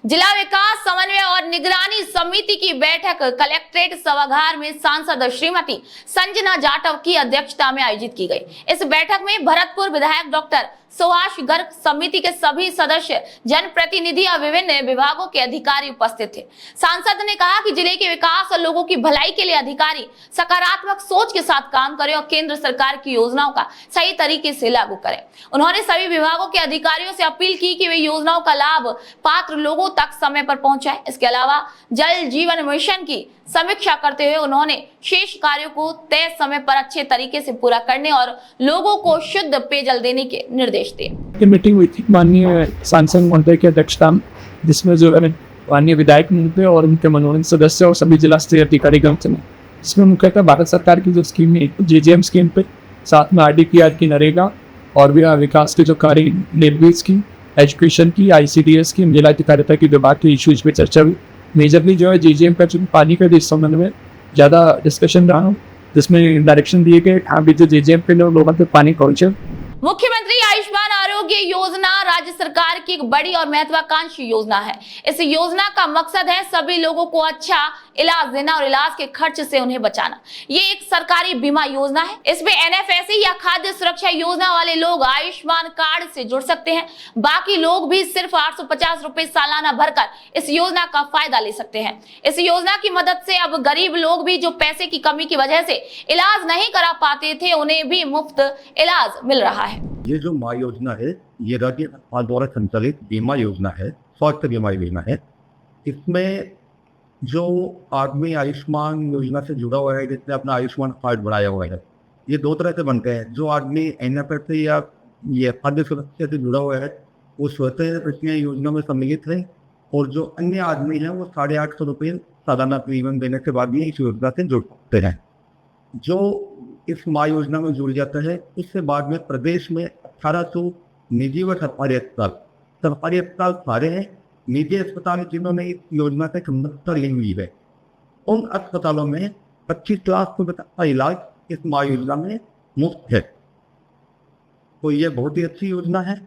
जिला विकास समन्वय और निगरानी समिति की बैठक कलेक्ट्रेट सभागार में सांसद श्रीमती संजना जाटव की अध्यक्षता में आयोजित की गई। इस बैठक में भरतपुर विधायक डॉक्टर सुभाष गर्ग, समिति के सभी सदस्य, जनप्रतिनिधि और विभिन्न विभागों के अधिकारी उपस्थित थे। सांसद ने कहा कि जिले के विकास और लोगों की भलाई के लिए अधिकारी सकारात्मक सोच के साथ काम करें और केंद्र सरकार की योजनाओं का सही तरीके से लागू करें। उन्होंने सभी विभागों के अधिकारियों से अपील की कि वे योजनाओं का लाभ पात्र लोगों तक समय पर पहुंचाएं। इसके अलावा जल जीवन मिशन की समीक्षा करते हुए उन्होंने शेष कार्यों को तय समय पर अच्छे तरीके से पूरा करने और लोगों को शुद्ध पेयजल देने के निर्देश दिए। मीटिंग हुई थी माननीय सांसद महोदय की अध्यक्षता में, जिसमें जो माननीय विधायक महोदय और उनके मनोनीत सदस्य और सभी जिला स्तरीय अधिकारी गण थे। इसमें मुख्यतः भारत सरकार की जो स्कीम है JJM स्कीम पे, साथ में RDPR की, नरेगा और भी विकास के जो कार्य, रेलवे स्कीम, एजुकेशन की, ICDS की, जिला अधिकारिता की विभाग के इशूज पे चर्चा हुई। मेजरली जो है JJM का पानी का इस संबंध में ज़्यादा डिस्कशन रहा, जिसमें डायरेक्शन दिए गए हाँ भी जो JJM पे लोगों पे पानी पहुँचे। मुख्यमंत्री आयुष्मान आरोग्य योजना राज्य सरकार की एक बड़ी और महत्वाकांक्षी योजना है। इस योजना का मकसद है सभी लोगों को अच्छा इलाज देना और इलाज के खर्च से उन्हें बचाना। ये एक सरकारी बीमा योजना है। इसमें NFSE या खाद्य सुरक्षा योजना वाले लोग आयुष्मान कार्ड से जुड़ सकते हैं। बाकी लोग भी सिर्फ 850 रुपए सालाना भरकर इस योजना का फायदा ले सकते हैं। इस योजना की मदद से अब गरीब लोग भी जो पैसे की कमी की वजह से इलाज नहीं करा पाते थे, उन्हें भी मुफ्त इलाज मिल रहा है। ये जो माँ योजना है, ये राज्य सरकार द्वारा संचालित बीमा योजना है, स्वास्थ्य बीमा योजना है। इसमें जो आदमी आयुष्मान योजना से जुड़ा हुआ है, जिसने अपना आयुष्मान कार्ड बनाया हुआ है, ये दो तरह से बनते हैं। जो आदमी NFSE या ये खाद्य सुरक्षा से जुड़ा हुआ है, वो स्वतः प्रक्रिया योजना में सम्मिलित है, और जो अन्य आदमी हैं वो 850 रुपये सालाना प्रीमियम देने के बाद भी इस योजना से जुड़ सकते हैं। जो इस माँ योजना में जुड़ जाता है, उससे बाद में प्रदेश में 1800 निजी व सरकारी अस्पताल सारे हैं। निजी अस्पताल जिन्होंने इस योजना से संबद्धता ली हुई है, उन अस्पतालों में 25 लाख रुपये तक का इलाज इस माँ योजना में मुफ्त है। तो ये बहुत ही अच्छी योजना है,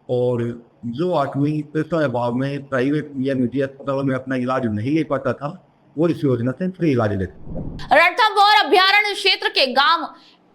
और जो आदमी पैसा अभाव में प्राइवेट या निजी अस्पतालों में अपना इलाज नहीं ले पाता था, वो इस योजना से फ्री इलाज लेते। रणथंभौर अभ्यारण्य क्षेत्र के गांव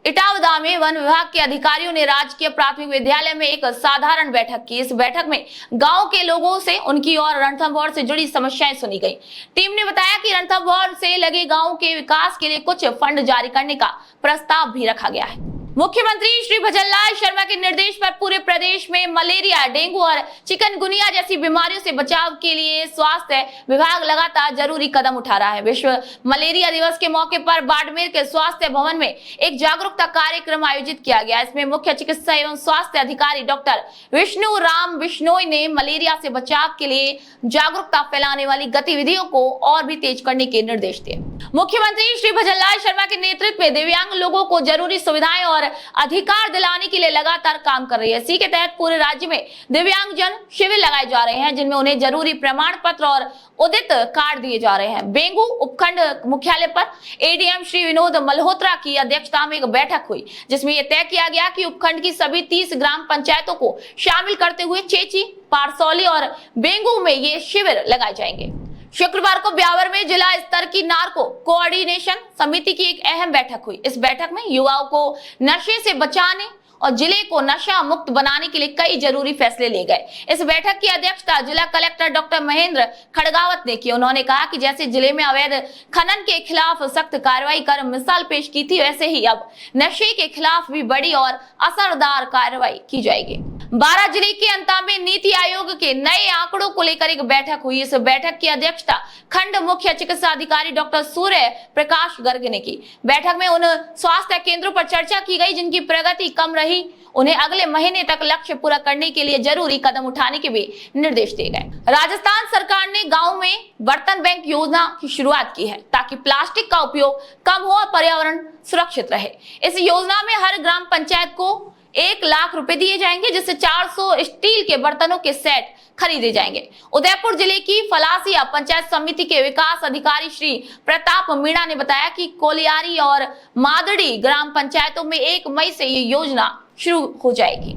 इटावदा में वन विभाग के अधिकारियों ने राजकीय प्राथमिक विद्यालय में एक साधारण बैठक की। इस बैठक में गांव के लोगों से उनकी और रणथंभौर से जुड़ी समस्याएं सुनी गई। टीम ने बताया कि रणथंभौर से लगे गांव के विकास के लिए कुछ फंड जारी करने का प्रस्ताव भी रखा गया है। मुख्यमंत्री श्री भजनलाल शर्मा के निर्देश पर पूरे प्रदेश में मलेरिया, डेंगू और चिकनगुनिया जैसी बीमारियों से बचाव के लिए स्वास्थ्य विभाग लगातार जरूरी कदम उठा रहा है। विश्व मलेरिया दिवस के मौके पर बाड़मेर के स्वास्थ्य भवन में एक जागरूकता कार्यक्रम आयोजित किया गया। इसमें मुख्य चिकित्सा एवं स्वास्थ्य अधिकारी डॉक्टर विष्णु राम बिश्नोई ने मलेरिया से बचाव के लिए जागरूकता फैलाने वाली गतिविधियों को और भी तेज करने के निर्देश दिए। मुख्यमंत्री श्री भजनलाल शर्मा के नेतृत्व में दिव्यांग लोगों को जरूरी सुविधाएं और अधिकार दिलाने के लिए लगातार काम कर रही है। इसी के तहत पूरे राज्य में दिव्यांगजन शिविर लगाए जा रहे हैं, जिनमें उन्हें जरूरी प्रमाण पत्र और उदित कार्ड दिए जा रहे हैं। बेंगू उपखंड मुख्यालय पर ADM श्री विनोद मल्होत्रा की अध्यक्षता में एक बैठक हुई, जिसमें यह तय किया गया कि उपखंड की सभी 30 ग्राम पंचायतों को शामिल करते हुए चेची, पारसौली और बेंगू में ये शिविर लगाए जाएंगे। शुक्रवार को ब्यावर में जिला स्तर की नार्को कोऑर्डिनेशन समिति की एक अहम बैठक हुई। इस बैठक में युवाओं को नशे से बचाने और जिले को नशा मुक्त बनाने के लिए कई जरूरी फैसले लिए गए। इस बैठक की अध्यक्षता जिला कलेक्टर डॉक्टर महेंद्र खड़गावत ने की। उन्होंने कहा कि जैसे जिले में अवैध खनन के खिलाफ सख्त कार्रवाई कर मिसाल पेश की थी, वैसे ही अब नशे के खिलाफ भी बड़ी और असरदार कार्रवाई की जाएगी। 12 जिले के अंतावे नीति आयोग के नए आंकड़ों को लेकर एक बैठक हुई। इस बैठक की अध्यक्षता खंड मुख्य चिकित्सा अधिकारी डॉक्टर सूर्य प्रकाश गर्ग ने की। बैठक में उन स्वास्थ्य केंद्रों पर चर्चा की गई जिनकी प्रगति कम रही, उन्हें अगले महीने तक लक्ष्य पूरा करने के लिए जरूरी कदम उठाने के भी निर्देश दिए गए। राजस्थान सरकार ने गांव में बर्तन बैंक योजना की शुरुआत की है ताकि प्लास्टिक का उपयोग कम हो और पर्यावरण सुरक्षित रहे। इस योजना में हर ग्राम पंचायत को 1 लाख रुपए दिए जाएंगे, जिससे 400 स्टील के बर्तनों के सेट खरीदे जाएंगे। उदयपुर जिले की फलासिया पंचायत समिति के विकास अधिकारी श्री प्रताप मीणा ने बताया कि कोलियारी और मादड़ी ग्राम पंचायतों में 1 मई से ये योजना शुरू हो जाएगी।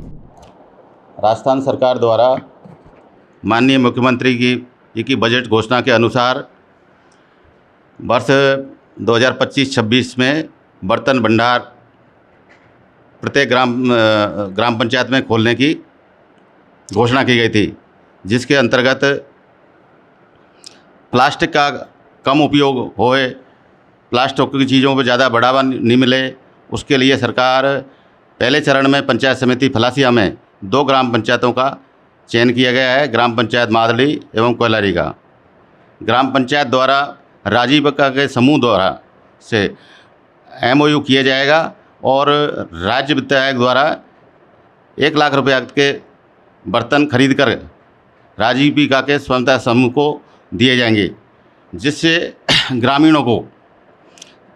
राजस्थान सरकार द्वारा माननीय मुख्यमंत्री की बजट घोषणा के अनुसार वर्ष 2025-26 में बर्तन भंडार प्रत्येक ग्राम पंचायत में खोलने की घोषणा की गई थी, जिसके अंतर्गत प्लास्टिक का कम उपयोग होए, प्लास्टिक की चीज़ों पर ज़्यादा बढ़ावा नहीं मिले, उसके लिए सरकार पहले चरण में पंचायत समिति फलासिया में 2 ग्राम पंचायतों का चयन किया गया है, ग्राम पंचायत मादड़ी एवं कोयलारी का। ग्राम पंचायत द्वारा राजीव के समूह द्वारा से MOU किया जाएगा और राज्य वित्त आयोग द्वारा 1 लाख रुपये के बर्तन खरीद कर राजीविका के स्वयंता समूह को दिए जाएंगे, जिससे ग्रामीणों को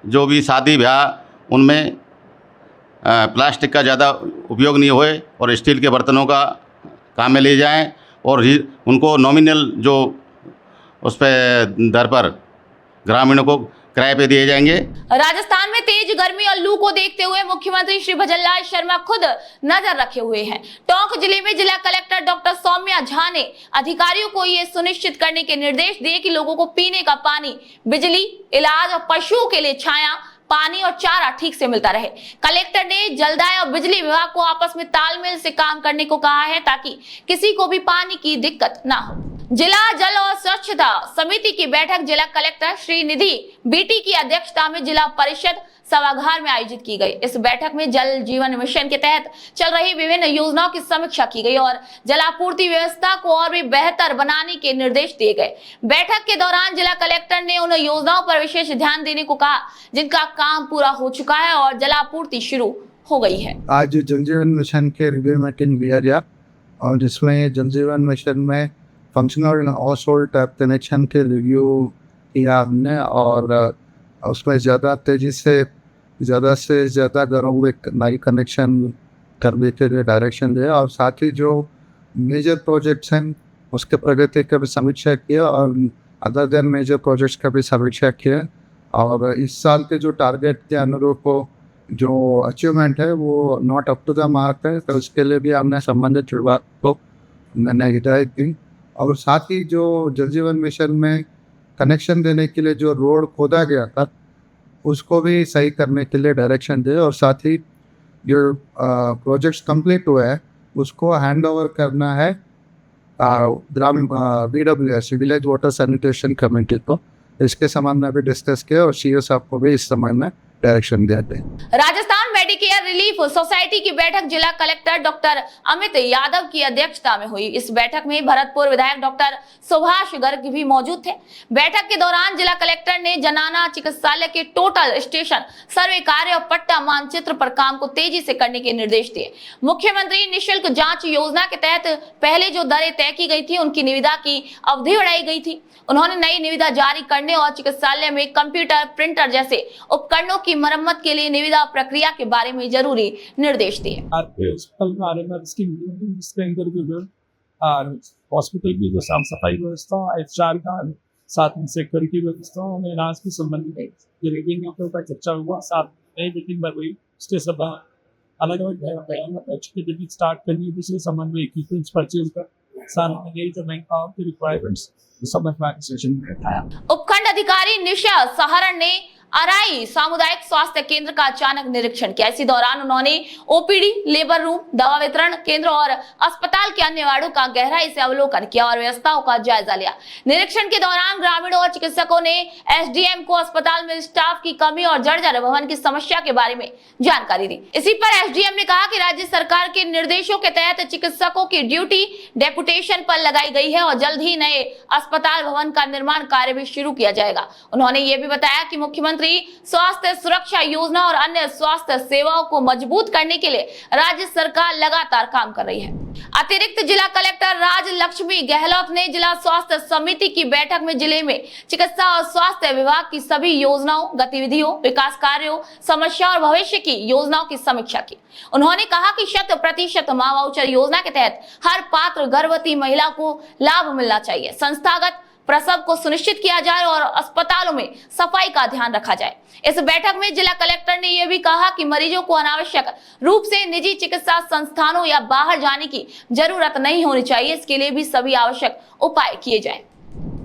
जो भी शादी ब्याह उनमें प्लास्टिक का ज़्यादा उपयोग नहीं होए और स्टील के बर्तनों का काम में ले जाएं और उनको नॉमिनल जो उस पर दर पर ग्रामीणों को किराए पे दिए जाएंगे। राजस्थान में तेज गर्मी और लू को देखते हुए मुख्यमंत्री श्री भजनलाल शर्मा खुद नजर रखे हुए हैं। टोंक जिले में जिला कलेक्टर डॉक्टर सौम्या झा ने अधिकारियों को ये सुनिश्चित करने के निर्देश दिए कि लोगों को पीने का पानी, बिजली, इलाज और पशुओं के लिए छाया, पानी और चारा ठीक से मिलता रहे। कलेक्टर ने जलदाय और बिजली विभाग को आपस में तालमेल से काम करने को कहा है ताकि किसी को भी पानी की दिक्कत ना हो। जिला जल और स्वच्छता समिति की बैठक जिला कलेक्टर श्री निधि बीटी की अध्यक्षता में जिला परिषद सभागार में आयोजित की गई। इस बैठक में जल जीवन मिशन के तहत चल रही विभिन्न योजनाओं की समीक्षा की गई और जलापूर्ति व्यवस्था को और भी बेहतर बनाने के निर्देश दिए गए। बैठक के दौरान जिला कलेक्टर ने उन योजनाओं पर विशेष ध्यान देने को कहा जिनका काम पूरा हो चुका है और जलापूर्ति शुरू हो गई है। आज जल जीवन मिशन के रिव्यू मीटिंग लिया गया और जिसमें जल जीवन मिशन में functional house hold tap connection के रिव्यू किया हमने और उसमें ज़्यादा तेज़ी से ज़्यादा घरों में नई कनेक्शन करने के लिए डायरेक्शन दिया और साथ ही जो मेजर प्रोजेक्ट्स हैं उसके प्रगति का भी समीक्षा किया और अदर देन मेजर प्रोजेक्ट्स का भी समीक्षा किया और इस साल के जो टारगेट के अनुरूप जो अचीवमेंट है वो not up to the mark है, तो उसके लिए भी हमने संबंधित विभाग को मैंने हिदायत दी और साथ ही जो जल जीवन मिशन में कनेक्शन देने के लिए जो रोड खोदा गया था उसको भी सही करने के लिए डायरेक्शन दे और साथ ही जो प्रोजेक्ट्स कंप्लीट हुए हैं उसको हैंड ओवर करना है ग्राम BWS village water sanitation committee को। इसके संबंध में भी डिस्कस किया और CO साहब को भी इस संबंध में डायरेक्शन देते हैं। राजस्थान मेडिकेयर रिलीफ सोसाइटी की बैठक जिला कलेक्टर डॉक्टर अमित यादव की अध्यक्षता में हुई। इस बैठक में भरतपुर विधायक डॉक्टर सुभाष गर्ग भी मौजूद थे। बैठक के दौरान जिला कलेक्टर ने जनाना चिकित्सालय के टोटल स्टेशन सर्वे कार्य और पट्टा मानचित्र पर काम को तेजी से करने के निर्देश दिए। मुख्यमंत्री निःशुल्क जांच योजना के तहत पहले जो दरें तय की गई थी उनकी निविदा की अवधि बढ़ाई गई थी। उन्होंने नई निविदा जारी करने और चिकित्सालय में कंप्यूटर, प्रिंटर जैसे उपकरणों की मरम्मत के लिए निविदा प्रक्रिया के बारे में जरूरी निर्देश दिए। हॉस्पिटल की जो साफ सफाई व्यवस्था, HR का साथ में सिक्योरिटी व्यवस्था और इलाज के संबंध में का चर्चा हुआ। साथ नई मीटिंग बन हुई, उसके सब अलग अलग स्टार्ट करनी दूसरे संबंध में इक्विपमेंट्स परचेज कर साथ यही जो बैंक के रिक्वायरमेंट्स उपखंड अधिकारी निशा सहारण ने अराई सामुदायिक स्वास्थ्य केंद्र का अचानक निरीक्षण किया। इसी दौरान उन्होंने ओपीडी, लेबर रूम, दवा वितरण केंद्र और अस्पताल के अन्य वार्डों का गहराई से अवलोकन किया और व्यवस्थाओं का जायजा लिया। निरीक्षण के दौरान ग्रामीणों और चिकित्सकों ने एसडीएम को अस्पताल में स्टाफ की कमी और जर्जर भवन की समस्या के बारे में जानकारी दी। इसी पर एसडीएम ने कहा कि राज्य सरकार के निर्देशों के तहत चिकित्सकों की ड्यूटी डेपुटेशन पर लगाई गई है और जल्द ही नए अस्पताल भवन का निर्माण कार्य भी शुरू किया जाएगा। उन्होंने ये भी बताया कि मुख्यमंत्री स्वास्थ्य सुरक्षा योजना और अन्य स्वास्थ्य सेवाओं को मजबूत करने के लिए राज्य सरकार लगातार काम कर रही है। अतिरिक्त जिला कलेक्टर राज लक्ष्मी गहलोत ने जिला स्वास्थ्य समिति की बैठक में जिले में चिकित्सा और स्वास्थ्य विभाग की सभी योजनाओं, गतिविधियों, विकास कार्यों, समस्या और भविष्य की योजनाओं की समीक्षा की। उन्होंने कहा कि 100% मां वाउचर योजना के तहत हर पात्र गर्भवती महिला को लाभ मिलना चाहिए। संस्थागत प्रसव को सुनिश्चित किया जाए और अस्पतालों में सफाई का ध्यान रखा जाए। इस बैठक में जिला कलेक्टर ने यह भी कहा कि मरीजों को अनावश्यक रूप से निजी चिकित्सा संस्थानों या बाहर जाने की जरूरत नहीं होनी चाहिए। इसके लिए भी सभी आवश्यक उपाय किए जाएं।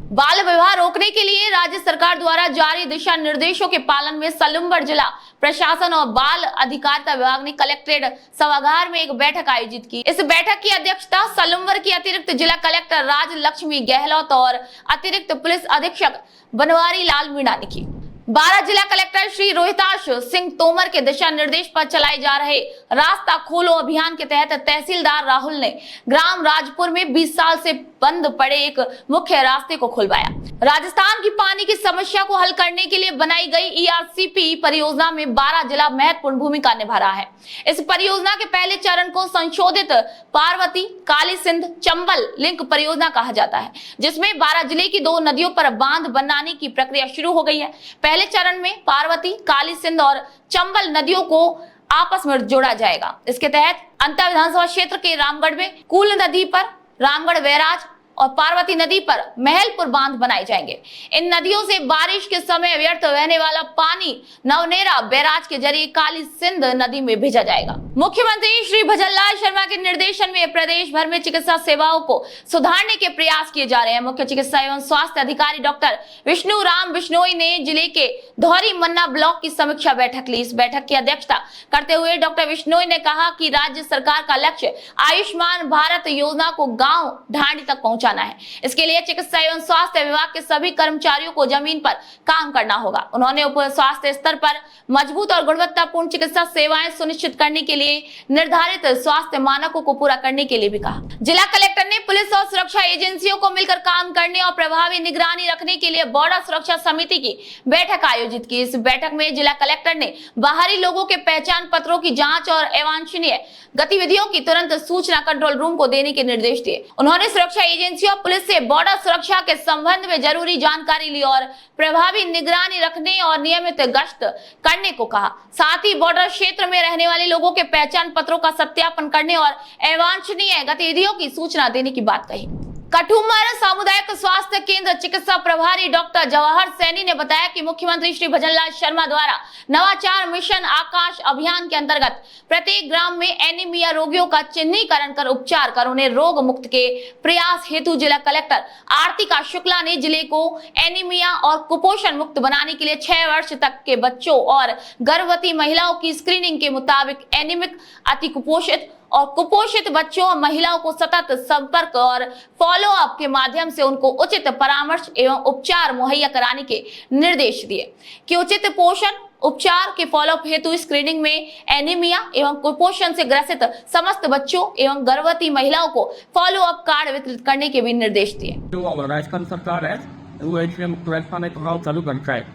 बाल विवाह रोकने के लिए राज्य सरकार द्वारा जारी दिशा निर्देशों के पालन में सलुम्बर जिला प्रशासन और बाल अधिकारिता विभाग ने कलेक्ट्रेट सभागार में एक बैठक आयोजित की। इस बैठक की अध्यक्षता सलुम्बर की अतिरिक्त जिला कलेक्टर राज लक्ष्मी गहलोत और अतिरिक्त पुलिस अधीक्षक बनवारी लाल मीणा ने की। 12 जिला कलेक्टर श्री रोहिताश सिंह तोमर के दिशा निर्देश पर चलाए जा रहे रास्ता खोलो अभियान के तहत तहसीलदार राहुल ने ग्राम राजपुर में 20 साल से बंद पड़े एक मुख्य रास्ते को खुलवाया। राजस्थान की पानी की समस्या को हल करने के लिए बनाई गई ईआरसीपी परियोजना में 12 जिला महत्वपूर्ण भूमिका निभा रहा है। इस परियोजना के पहले चरण को संशोधित पार्वती काली सिंध चंबल लिंक परियोजना कहा जाता है, जिसमें 12 जिले की 2 नदियों पर बांध बनाने की प्रक्रिया शुरू हो गई है। पहले चरण में पार्वती, काली सिंध और चंबल नदियों को आपस में जोड़ा जाएगा। इसके तहत अंतर विधानसभा क्षेत्र के रामगढ़ में कूल नदी पर रामगढ़ बैराज और पार्वती नदी पर महलपुर बांध बनाए जाएंगे। इन नदियों से बारिश के समय व्यर्थ बहने वाला पानी नवनेरा बैराज के जरिए काली सिंध नदी में भेजा जाएगा। मुख्यमंत्री श्री भजनलाल शर्मा के निर्देशन में प्रदेश भर में चिकित्सा सेवाओं को सुधारने के प्रयास किए जा रहे हैं। मुख्य चिकित्सा एवं स्वास्थ्य अधिकारी डॉक्टर विष्णु राम बिश्नोई ने जिले के धौरी मन्ना ब्लॉक की समीक्षा बैठक ली। इस बैठक की अध्यक्षता करते हुए डॉक्टर बिश्नोई ने कहा कि राज्य सरकार का लक्ष्य आयुष्मान भारत योजना को गाँव ढांडी तक पहुंचाना है। इसके लिए चिकित्सा एवं स्वास्थ्य विभाग के सभी कर्मचारियों को जमीन पर काम करना होगा। उन्होंने उप स्वास्थ्य स्तर पर मजबूत और गुणवत्तापूर्ण चिकित्सा सेवाएं सुनिश्चित करने के लिए निर्धारित स्वास्थ्य मानकों को पूरा करने के लिए भी कहा। जिला कलेक्टर ने पुलिस और सुरक्षा एजेंसियों को मिलकर काम करने और प्रभावी निगरानी रखने के लिए बॉर्डर सुरक्षा समिति की बैठक आयोजित की। इस बैठक में जिला कलेक्टर ने बाहरी लोगों के पहचान पत्रों की जांच और अवांछनीय गतिविधियों की तुरंत सूचना कंट्रोल रूम को देने के निर्देश दिए। उन्होंने सुरक्षा एजेंसियों पुलिस से बॉर्डर सुरक्षा के संबंध में जरूरी जानकारी ली और प्रभावी निगरानी रखने और नियमित गश्त करने को कहा। साथ ही बॉर्डर क्षेत्र में रहने वाले लोगों के पहचान पत्रों का सत्यापन करने और अवांछनीय गतिविधियों की सूचना देने की बात कही। कठुमर सामुदायिक स्वास्थ्य केंद्र चिकित्सा प्रभारी डॉक्टर जवाहर सैनी ने बताया कि मुख्यमंत्री श्री भजनलाल शर्मा द्वारा नवाचार मिशन आकाश अभियान के अंतर्गत प्रत्येक ग्राम में एनीमिया रोगियों का चिन्हीकरण कर उपचार कर उन्हें रोग मुक्त के प्रयास हेतु जिला कलेक्टर आरतिका शुक्ला ने जिले को एनीमिया और कुपोषण मुक्त बनाने के लिए 6 वर्ष तक के बच्चों और गर्भवती महिलाओं की स्क्रीनिंग के मुताबिक एनीमिक, अति कुपोषित और कुपोषित बच्चों और महिलाओं को सतत संपर्क और फॉलो अप के माध्यम से उनको उचित परामर्श एवं उपचार मुहैया कराने के निर्देश दिए कि उचित पोषण उपचार के फॉलोअप हेतु स्क्रीनिंग में एनीमिया एवं कुपोषण से ग्रसित समस्त बच्चों एवं गर्भवती महिलाओं को फॉलोअप कार्ड वितरित करने के भी निर्देश दिए। जो राजस्थान सरकार है वो एक चालू करता है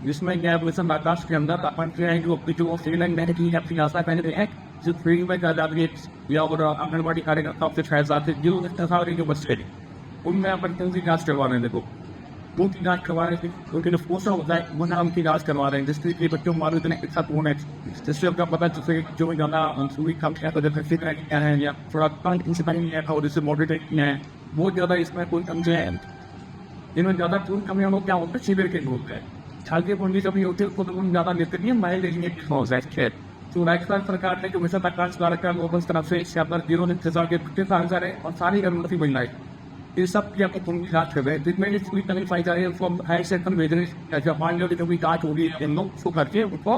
जिसमें क्या मिशन आकाश के अंदर अपन जो सिविल अपनी आशा पहले है जो फ्री में कर जाती है या और आंगनबाड़ी कार्यकर्ताओं से शायद आते जो बच्चे उनमें अपन की जाँच करवा रहे हैं। देखो वो की जाँच करवा रहे थे उनके जो पोषण होता है वो नाम की जाँच करवा रहे हैं जिससे बच्चों को मालूम इतने एक साथ होना है जिससे उनका पता जैसे जो ज़्यादा काम किया था जैसे क्या है या थोड़ा है और जैसे मॉडरेट किया है बहुत ज़्यादा इसमें कोई कम है जिनमें ज़्यादा पूर्ण कमियाँ लोग क्या होता है शिविर के लोग है छात्र पूंजी कमी होती है उसको तो ज़्यादा लेते नहीं है माइल लेंगे तो राजस्थान सरकार ने जो मिशन आकाश कार्यक्रम वो इस तरफ से 0 इंतजार के है और सारी गर्भवती महिलाएं ये सब की आपको पूरी इलाज कर रहे हैं। ट्रीटमेंट पूरी तकलीफ आई जा रही है उसको हाई सेक्शन भेज रहे हैं। जब मान लो कि कभी जाँच होगी इन लोग उसको करके उनको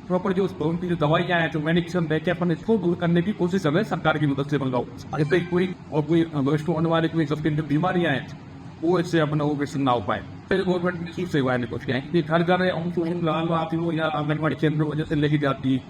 प्रॉपर जो उनकी जो दवाइयाँ हैं जो मेडिसिन देते हैं अपन इसको दूर करने की कोशिश कर रहे हैं सरकार की मदद से। बनाओ अगर कोई और कोई वरिष्ठ होने वाले कोई सबके जो बीमारियाँ हैं वो इससे अपना वो बेसन ना हो पाए। फिर गवर्नमेंट की सेवाएं नहीं पहुँच गए घर घर आती हो या आंगनबाड़ी केंद्र वजह से लेके जाती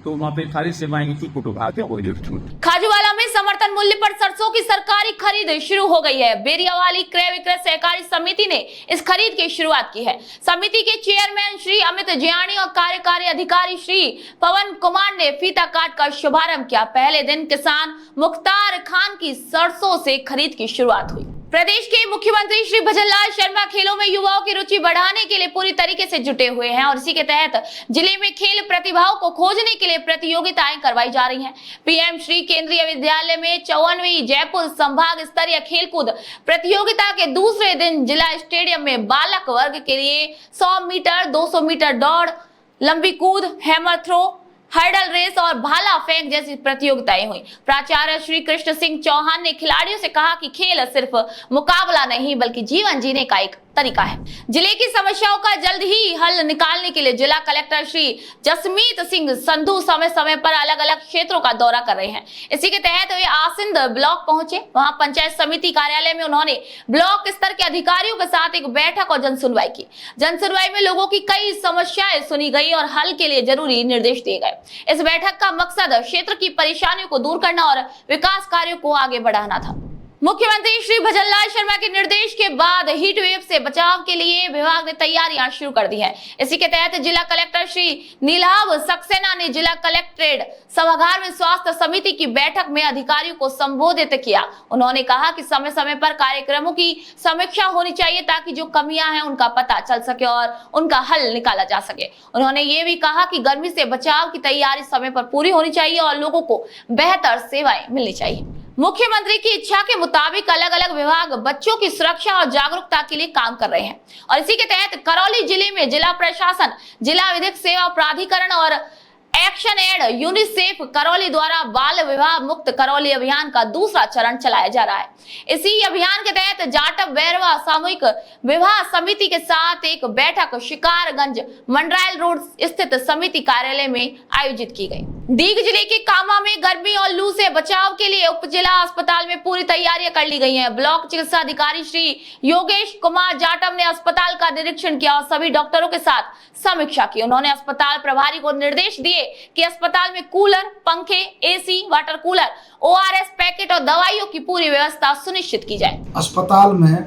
तो वहाँ पे सारी सेवाएं इसी को उठाते हैं। खाजूवाला में समर्थन मूल्य पर सरसों की सरकारी खरीद शुरू हो गई है। बेरियावाली क्रय विक्रय सहकारी समिति ने इस खरीद की शुरुआत की है। समिति के चेयरमैन श्री अमित जियाणी और कार्यकारी अधिकारी श्री पवन कुमार ने फीता काट कर शुभारंभ किया। पहले दिन किसान मुख्तार खान की सरसों से खरीद की शुरुआत हुई। प्रदेश के मुख्यमंत्री श्री भजनलाल शर्मा खेलों में युवाओं की रुचि बढ़ाने के लिए पूरी तरीके से जुटे हुए हैं और इसी के तहत जिले में खेल प्रतिभाओं को खोजने के लिए प्रतियोगिताएं करवाई जा रही हैं। पीएम श्री केंद्रीय विद्यालय में 54वीं जयपुर संभाग स्तरीय खेलकूद प्रतियोगिता के दूसरे दिन जिला स्टेडियम में बालक वर्ग के लिए 100 मीटर, 200 मीटर दौड़, लंबी कूद, हैमर थ्रो, हर्डल रेस और भाला फेंक जैसी प्रतियोगिताएं हुई। प्राचार्य श्री कृष्ण सिंह चौहान ने खिलाड़ियों से कहा कि खेल सिर्फ मुकाबला नहीं बल्कि जीवन जीने का एक तरीका है। जिले की समस्याओं का जल्द ही हल निकालने के लिए जिला कलेक्टर श्री जसमीत सिंह संधू समय समय पर अलग अलग क्षेत्रों का दौरा कर रहे हैं। इसी के तहत वे आसिंद ब्लॉक पहुंचे। वहां पंचायत समिति कार्यालय में उन्होंने ब्लॉक स्तर के अधिकारियों के साथ एक बैठक और जनसुनवाई की। जनसुनवाई में लोगों की कई समस्याएं सुनी गई और हल के लिए जरूरी निर्देश दिए गए। इस बैठक का मकसद क्षेत्र की परेशानियों को दूर करना और विकास कार्यों को आगे बढ़ाना था। मुख्यमंत्री श्री भजनलाल शर्मा के निर्देश के बाद हीट वेव से बचाव के लिए विभाग ने तैयारियां शुरू कर दी हैं। इसी के तहत जिला कलेक्टर श्री नीलाभ सक्सेना ने जिला कलेक्ट्रेट सभागार में स्वास्थ्य समिति की बैठक में अधिकारियों को संबोधित किया। उन्होंने कहा कि समय समय पर कार्यक्रमों की समीक्षा होनी चाहिए ताकि जो कमियां हैं उनका पता चल सके और उनका हल निकाला जा सके। उन्होंने ये भी कहा कि गर्मी से बचाव की तैयारी समय पर पूरी होनी चाहिए और लोगों को बेहतर सेवाएं मिलनी चाहिए। मुख्यमंत्री की इच्छा के मुताबिक अलग अलग विभाग बच्चों की सुरक्षा और जागरूकता के लिए काम कर रहे हैं और इसी के तहत करौली जिले में जिला प्रशासन, जिला विधिक सेवा प्राधिकरण और एक्शन एड यूनिसेफ करौली द्वारा बाल विवाह मुक्त करौली अभियान का दूसरा चरण चलाया जा रहा है। इसी अभियान के तहत जाटव बैरवा सामूहिक विवाह समिति के साथ एक बैठक शिकारगंज मंडरायल रोड स्थित समिति कार्यालय में आयोजित की गई। दीग जिले के कामा में गर्मी और लू से बचाव के लिए उप जिला अस्पताल में पूरी तैयारियां कर ली गई हैं। ब्लॉक चिकित्सा अधिकारी श्री योगेश कुमार जाटव ने अस्पताल का निरीक्षण किया और सभी डॉक्टरों के साथ समीक्षा की। उन्होंने अस्पताल प्रभारी को निर्देश दिए कि अस्पताल में कूलर, पंखे, AC, water cooler, ORS packet और दवाइयों की पूरी व्यवस्था सुनिश्चित की जाए। अस्पताल में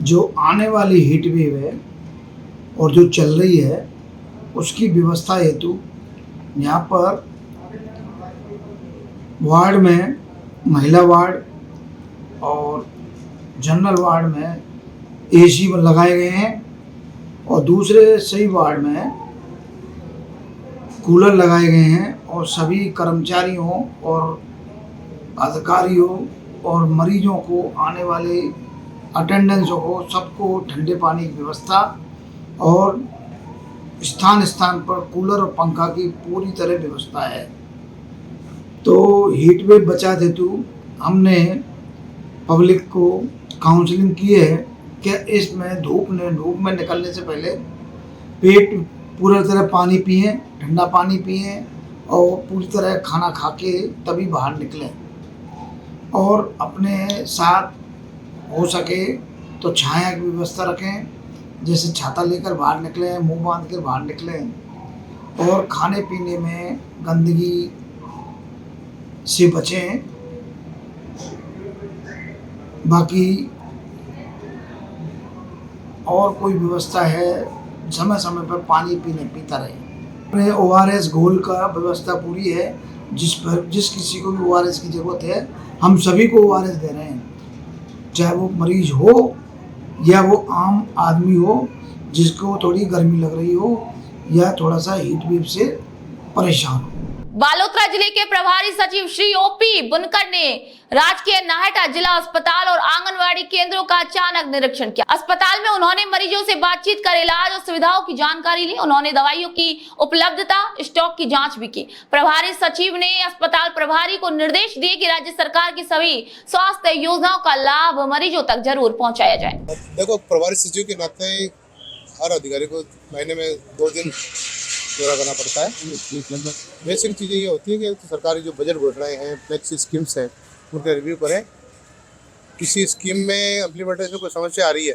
जो आने वाली हीट वेव है और जो चल रही है उसकी व्यवस्था हेतु यहाँ पर वार्ड में, महिला वार्ड और जनरल वार्ड में AC लगाए गए हैं और दूसरे सही वार्ड में कूलर लगाए गए हैं और सभी कर्मचारियों और अधिकारियों और मरीजों को, आने वाले अटेंडेंसों को, सबको ठंडे पानी की व्यवस्था और स्थान स्थान पर कूलर और पंखा की पूरी तरह व्यवस्था है। तो हीट वेव बचाव हेतु हमने पब्लिक को काउंसलिंग की है कि इसमें धूप में निकलने से पहले पेट पूरी तरह पानी पिए, ठंडा पानी पिए और पूरी तरह खाना खा के तभी बाहर निकलें और अपने साथ हो सके तो छाया की व्यवस्था रखें, जैसे छाता लेकर बाहर निकलें, मुंह बांध कर बाहर निकलें और खाने पीने में गंदगी से बचें। बाकी और कोई व्यवस्था है, समय समय पर पानी पीता रहे। अपने ORS घोल का व्यवस्था पूरी है, जिस किसी को भी ORS की ज़रूरत है हम सभी को ORS दे रहे हैं, चाहे वो मरीज हो या वो आम आदमी हो जिसको थोड़ी गर्मी लग रही हो या थोड़ा सा हीट वेव से परेशान हो। बालोतरा जिले के प्रभारी सचिव श्री ओपी बुनकर ने राजकीय नाहटा जिला अस्पताल और आंगनवाड़ी केंद्रों का अचानक निरीक्षण किया। अस्पताल में उन्होंने मरीजों से बातचीत कर इलाज और सुविधाओं की जानकारी ली। उन्होंने दवाइयों की उपलब्धता, स्टॉक की जांच भी की। प्रभारी सचिव ने अस्पताल प्रभारी को निर्देश दिए कि राज्य सरकार की सभी स्वास्थ्य योजनाओं का लाभ मरीजों तक जरूर पहुँचाया जाए। देखो, प्रभारी सचिव के नाते हर अधिकारी को महीने में 2 दिन दौरा करना पड़ता है। बेसिक चीज़ें ये होती है कि सरकारी जो बजट घोषणाएं हैं, फ्लेक्सी स्कीम्स हैं, उनका रिव्यू करें। किसी स्कीम में इम्प्लीमेंटेशन कोई समस्या आ रही है,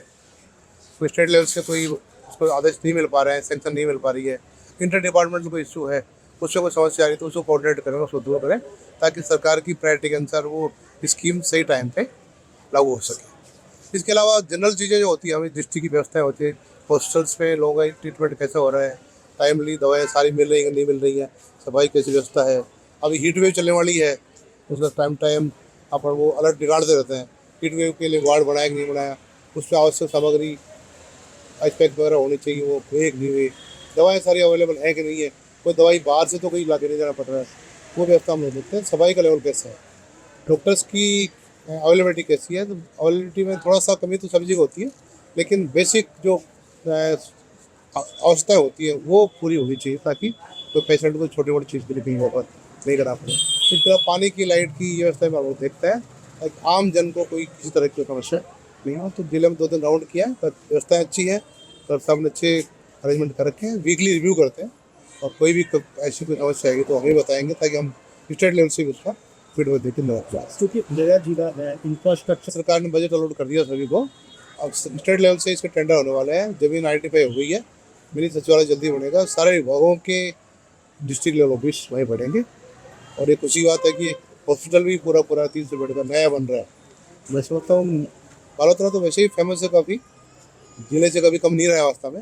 कोई स्टेट लेवल से कोई उसको आदेश नहीं मिल पा रहे हैं, सेंक्शन नहीं मिल पा रही है, इंटर डिपार्टमेंटल कोई इशू है, उससे कोई समस्या आ रही है तो उसको कोऑर्डिनेट करें, उसको दूर करें, ताकि सरकार की प्रायोरिटी के अनुसार वो स्कीम सही टाइम पे लागू हो सके। इसके अलावा जनरल चीज़ें जो होती हैं, हमें दृष्टि की व्यवस्थाएँ होती है, हॉस्पिटल्स में लोगों का ट्रीटमेंट कैसे हो रहा है, टाइमली दवाएं सारी मिल रही है नहीं मिल रही है, सफाई कैसी व्यवस्था है। अभी हीट वेव चलने वाली है, उसका टाइम अपन वो अलर्ट निकालते रहते हैं। हीट वेव के लिए वार्ड बनाया कि नहीं बनाया, उस पर आवश्यक सामग्री आइस पैक वगैरह होनी चाहिए, वो हुई नहीं हुई, दवाएँ सारी अवेलेबल है कि नहीं है, कोई दवाई बाहर से तो कोई ला के नहीं जाना पड़ रहा है, वो व्यवस्था हम देखते हैं। सफाई का लेवल कैसा है, डॉक्टर्स की अवेलेबिलिटी कैसी है। तो अवेलेबिलिटी में थोड़ा सा कमी तो सभी जगह होती है, लेकिन बेसिक जो अवस्थाएँ होती है वो पूरी होनी चाहिए, ताकि कोई पेशेंट को छोटी मोटी चीज़ के लिए कहीं वापस नहीं करना पड़े। इस तरह पानी की, लाइट की व्यवस्था में हम देखते हैं, ताकि आम जन को कोई किसी तरह की समस्या नहीं हो। तो जिले में 2 दिन राउंड किया है, पर व्यवस्थाएँ अच्छी हैं, पर सबने अच्छे अरेंजमेंट कर रखे हैं। वीकली रिव्यू करते हैं और कोई भी ऐसी कोई समस्या आएगी तो हमें बताएंगे, ताकि हम स्टेट लेवल से भी उसका फीडबैक देकर नजर। क्योंकि जिला इंफ्रास्ट्रक्चर सरकार ने बजट अलॉट कर दिया सभी को। अब स्टेट लेवल से इसके टेंडर होने वाले हैं। जमीन आइडेंटिफाई हो गई है, मिनी सचिवालय जल्दी बनेगा, सारे विभागों के डिस्ट्रिक्ट लेवल ऑफिस वहीं बढ़ेंगे। और एक खुशी बात है कि हॉस्पिटल भी पूरा 300 बेड का नया बन रहा है। मैं समझता हूँ बालोतरा तो वैसे ही फेमस है, काफ़ी जिले से कभी कम नहीं रहा वास्ता में,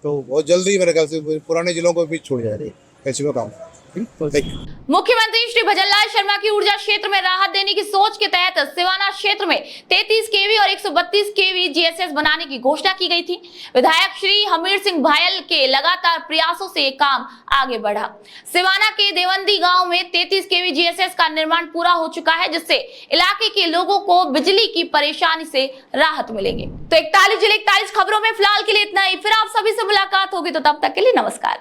तो बहुत जल्दी मेरे ख्याल से पुराने जिलों को भी छोड़ जाएगा ऐसे में काम। मुख्यमंत्री श्री भजनलाल शर्मा की ऊर्जा क्षेत्र में राहत देने की सोच के तहत सिवाना क्षेत्र में 33 केवी और 132 केवी जीएसएस बनाने की घोषणा की गई थी। विधायक श्री हमीर सिंह भायल के लगातार प्रयासों से ये काम आगे बढ़ा। सिवाना के देवंदी गांव में 33 केवी जीएसएस का निर्माण पूरा हो चुका है, जिससे इलाके के लोगों को बिजली की परेशानी से राहत मिलेगी। तो 41 जिले 41 खबरों में फिलहाल के लिए इतना ही। फिर आप सभी से मुलाकात होगी, तो तब तक के लिए नमस्कार।